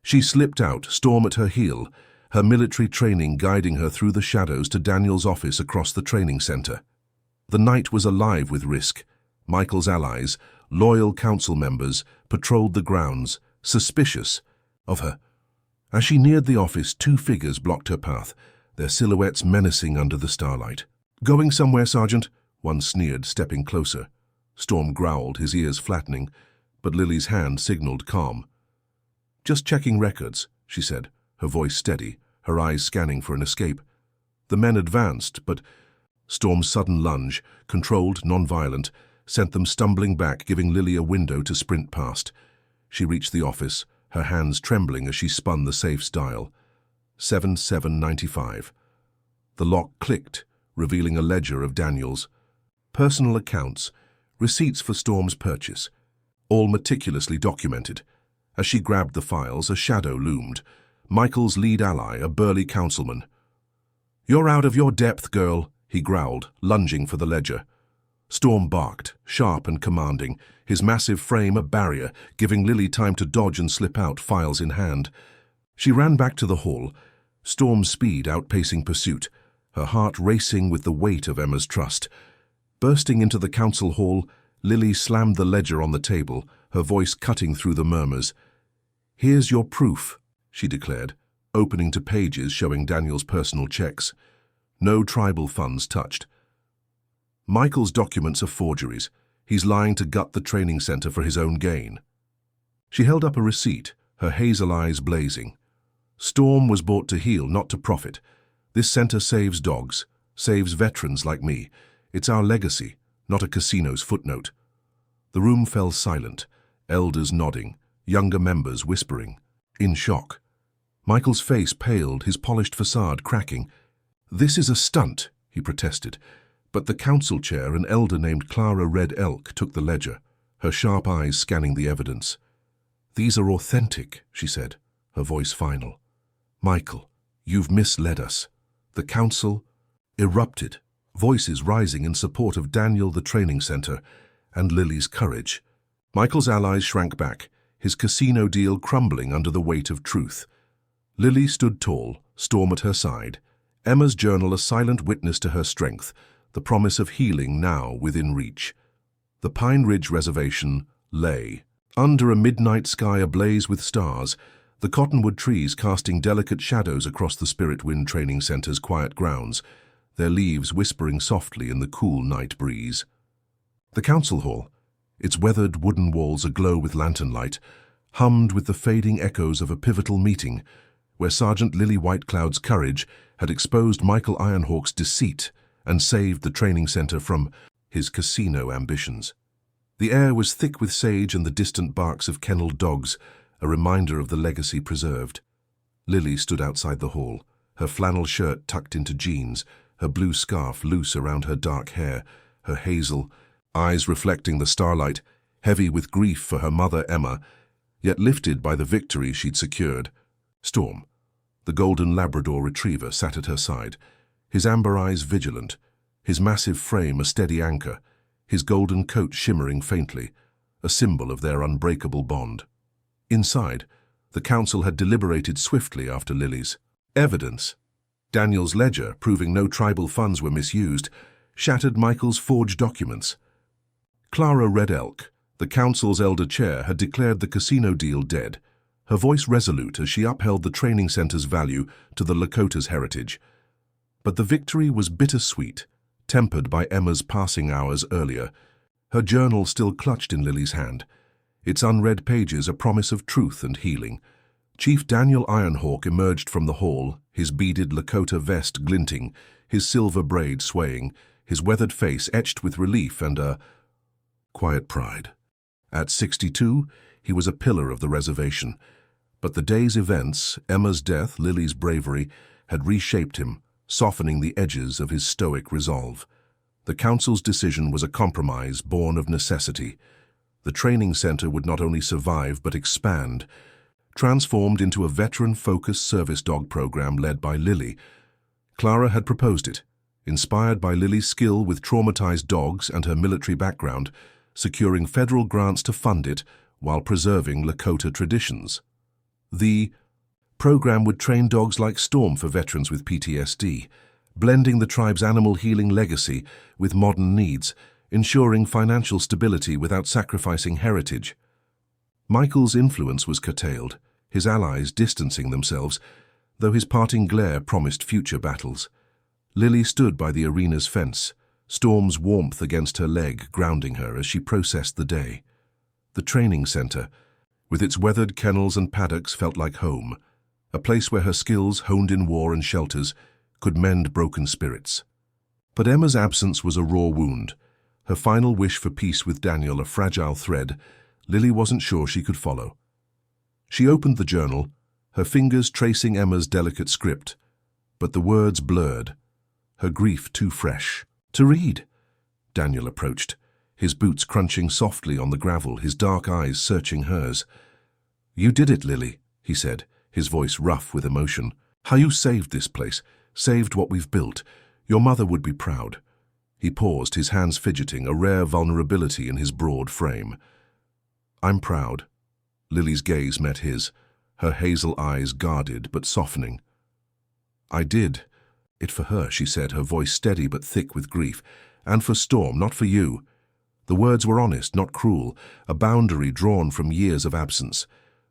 She slipped out, Storm at her heel, her military training guiding her through the shadows to Daniel's office across the training center. The night was alive with risk. Michael's allies, loyal council members, patrolled the grounds, suspicious of her. As she neared the office, two figures blocked her path, their silhouettes menacing under the starlight. "Going somewhere, Sergeant?" one sneered, stepping closer. Storm growled, his ears flattening, but Lily's hand signaled calm. "Just checking records," she said, her voice steady, her eyes scanning for an escape. The men advanced, but Storm's sudden lunge, controlled, non-violent, sent them stumbling back, giving Lily a window to sprint past. She reached the office, her hands trembling as she spun the safe's dial. 7795. The lock clicked, revealing a ledger of Daniel's. Personal accounts, receipts for Storm's purchase, all meticulously documented. As she grabbed the files, a shadow loomed. Michael's lead ally, a burly councilman. "You're out of your depth, girl," he growled, lunging for the ledger. Storm barked, sharp and commanding, his massive frame a barrier, giving Lily time to dodge and slip out, files in hand. She ran back to the hall, Storm's speed outpacing pursuit, her heart racing with the weight of Emma's trust. Bursting into the council hall, Lily slammed the ledger on the table, her voice cutting through the murmurs. "Here's your proof," she declared, opening to pages showing Daniel's personal checks. No tribal funds touched. "Michael's documents are forgeries. He's lying to gut the training center for his own gain." She held up a receipt, her hazel eyes blazing. "Storm was bought to heal, not to profit. This center saves dogs, saves veterans like me. It's our legacy, not a casino's footnote." The room fell silent, elders nodding, younger members whispering, in shock. Michael's face paled, his polished facade cracking. "This is a stunt," he protested. But the council chair, an elder named Clara Red Elk, took the ledger, her sharp eyes scanning the evidence. "These are authentic," she said, her voice final. "Michael, you've misled us." The council erupted, voices rising in support of Daniel, the training center, and Lily's courage. Michael's allies shrank back, his casino deal crumbling under the weight of truth. Lily stood tall, Storm at her side, Emma's journal a silent witness to her strength, the promise of healing now within reach. The Pine Ridge Reservation lay. Under a midnight sky ablaze with stars, the cottonwood trees casting delicate shadows across the Spirit Wind Training Center's quiet grounds, their leaves whispering softly in the cool night breeze. The council hall, its weathered wooden walls aglow with lantern light, hummed with the fading echoes of a pivotal meeting, where Sergeant Lily Whitecloud's courage had exposed Michael Ironhawk's deceit and saved the training center from his casino ambitions. The air was thick with sage and the distant barks of kenneled dogs, a reminder of the legacy preserved. Lily stood outside the hall, her flannel shirt tucked into jeans, her blue scarf loose around her dark hair, her hazel eyes reflecting the starlight, heavy with grief for her mother Emma, yet lifted by the victory she'd secured. Storm, the golden Labrador retriever, sat at her side, his amber eyes vigilant, his massive frame a steady anchor, his golden coat shimmering faintly, a symbol of their unbreakable bond. Inside, the council had deliberated swiftly after Lily's evidence. Daniel's ledger, proving no tribal funds were misused, shattered Michael's forged documents. Clara Red Elk, the council's elder chair, had declared the casino deal dead, her voice resolute as she upheld the training center's value to the Lakota's heritage. But the victory was bittersweet, tempered by Emma's passing hours earlier, her journal still clutched in Lily's hand, its unread pages a promise of truth and healing. Chief Daniel Ironhawk emerged from the hall, his beaded Lakota vest glinting, his silver braid swaying, his weathered face etched with relief and a quiet pride. At 62, he was a pillar of the reservation. But the day's events, Emma's death, Lily's bravery, had reshaped him, softening the edges of his stoic resolve. The council's decision was a compromise born of necessity. The training center would not only survive but expand, transformed into a veteran-focused service dog program led by Lily. Clara had proposed it, inspired by Lily's skill with traumatized dogs and her military background, securing federal grants to fund it while preserving Lakota traditions. The program would train dogs like Storm for veterans with PTSD, blending the tribe's animal healing legacy with modern needs, ensuring financial stability without sacrificing heritage. Michael's influence was curtailed, his allies distancing themselves, though his parting glare promised future battles. Lily stood by the arena's fence, Storm's warmth against her leg grounding her as she processed the day. The training center, with its weathered kennels and paddocks, felt like home, a place where her skills, honed in war and shelters, could mend broken spirits. But Emma's absence was a raw wound, her final wish for peace with Daniel a fragile thread Lily wasn't sure she could follow. She opened the journal, her fingers tracing Emma's delicate script, but the words blurred, her grief too fresh to read. Daniel approached, his boots crunching softly on the gravel, his dark eyes searching hers. "You did it, Lily," he said, his voice rough with emotion. "How you saved this place, saved what we've built. Your mother would be proud." He paused, his hands fidgeting, a rare vulnerability in his broad frame. "I'm proud." Lily's gaze met his, her hazel eyes guarded but softening. "I did it for her," she said, her voice steady but thick with grief. "And for Storm, not for you." The words were honest, not cruel, a boundary drawn from years of absence.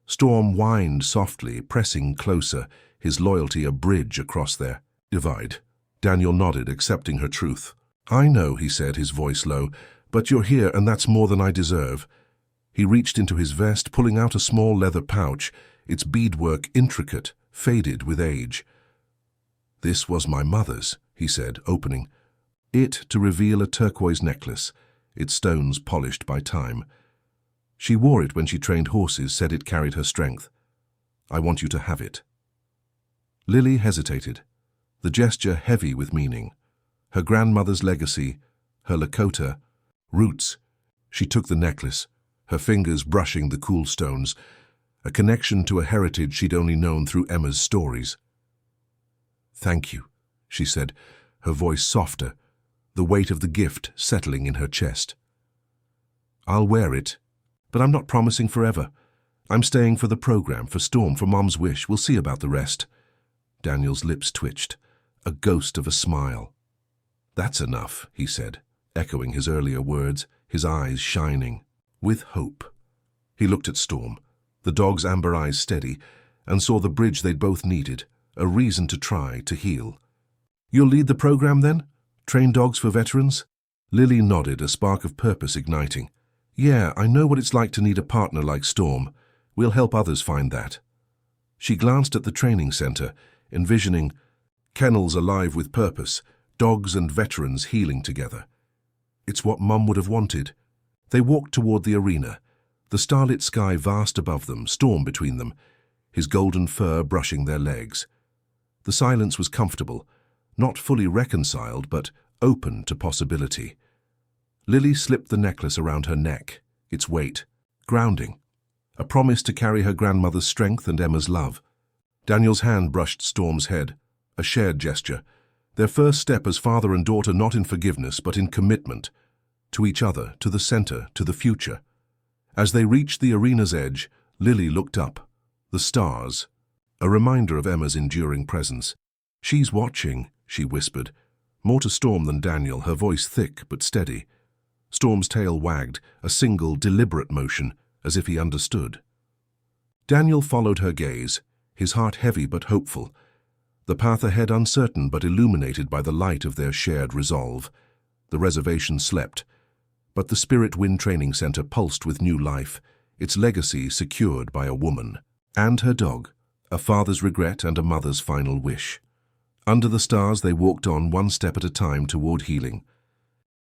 Storm whined softly, pressing closer, his loyalty a bridge across their divide. Daniel nodded, accepting her truth. "I know," he said, his voice low, "but you're here and that's more than I deserve." He reached into his vest, pulling out a small leather pouch, its beadwork intricate, faded with age. "This was my mother's," he said, opening it to reveal a turquoise necklace, its stones polished by time. She wore it when she trained horses, said it carried her strength. "I want you to have it." Lily hesitated, the gesture heavy with meaning. Her grandmother's legacy, her Lakota roots. She took the necklace, her fingers brushing the cool stones, a connection to a heritage she'd only known through Emma's stories. "Thank you," she said, her voice softer, the weight of the gift settling in her chest. "I'll wear it, but I'm not promising forever. I'm staying for the program, for Storm, for Mom's wish. We'll see about the rest." Daniel's lips twitched, a ghost of a smile. "That's enough," he said, echoing his earlier words, his eyes shining with hope. He looked at Storm, the dog's amber eyes steady, and saw the bridge they'd both needed, a reason to try to heal. "You'll lead the program then? Train dogs for veterans?" Lily nodded, a spark of purpose igniting. "Yeah, I know what it's like to need a partner like Storm. We'll help others find that." She glanced at the training center, envisioning kennels alive with purpose, dogs and veterans healing together. It's what Mum would have wanted. They walked toward the arena, the starlit sky vast above them, Storm between them, his golden fur brushing their legs. The silence was comfortable, not fully reconciled, but open to possibility. Lily slipped the necklace around her neck, its weight, grounding, a promise to carry her grandmother's strength and Emma's love. Daniel's hand brushed Storm's head, a shared gesture, their first step as father and daughter, not in forgiveness but in commitment, to each other, to the center, to the future. As they reached the arena's edge, Lily looked up, the stars, a reminder of Emma's enduring presence. "She's watching," she whispered, more to Storm than Daniel, her voice thick but steady. Storm's tail wagged, a single, deliberate motion, as if he understood. Daniel followed her gaze, his heart heavy but hopeful, the path ahead uncertain but illuminated by the light of their shared resolve. The reservation slept, but the Spirit Wind Training Center pulsed with new life, its legacy secured by a woman and her dog, a father's regret and a mother's final wish. Under the stars they walked on, one step at a time, toward healing,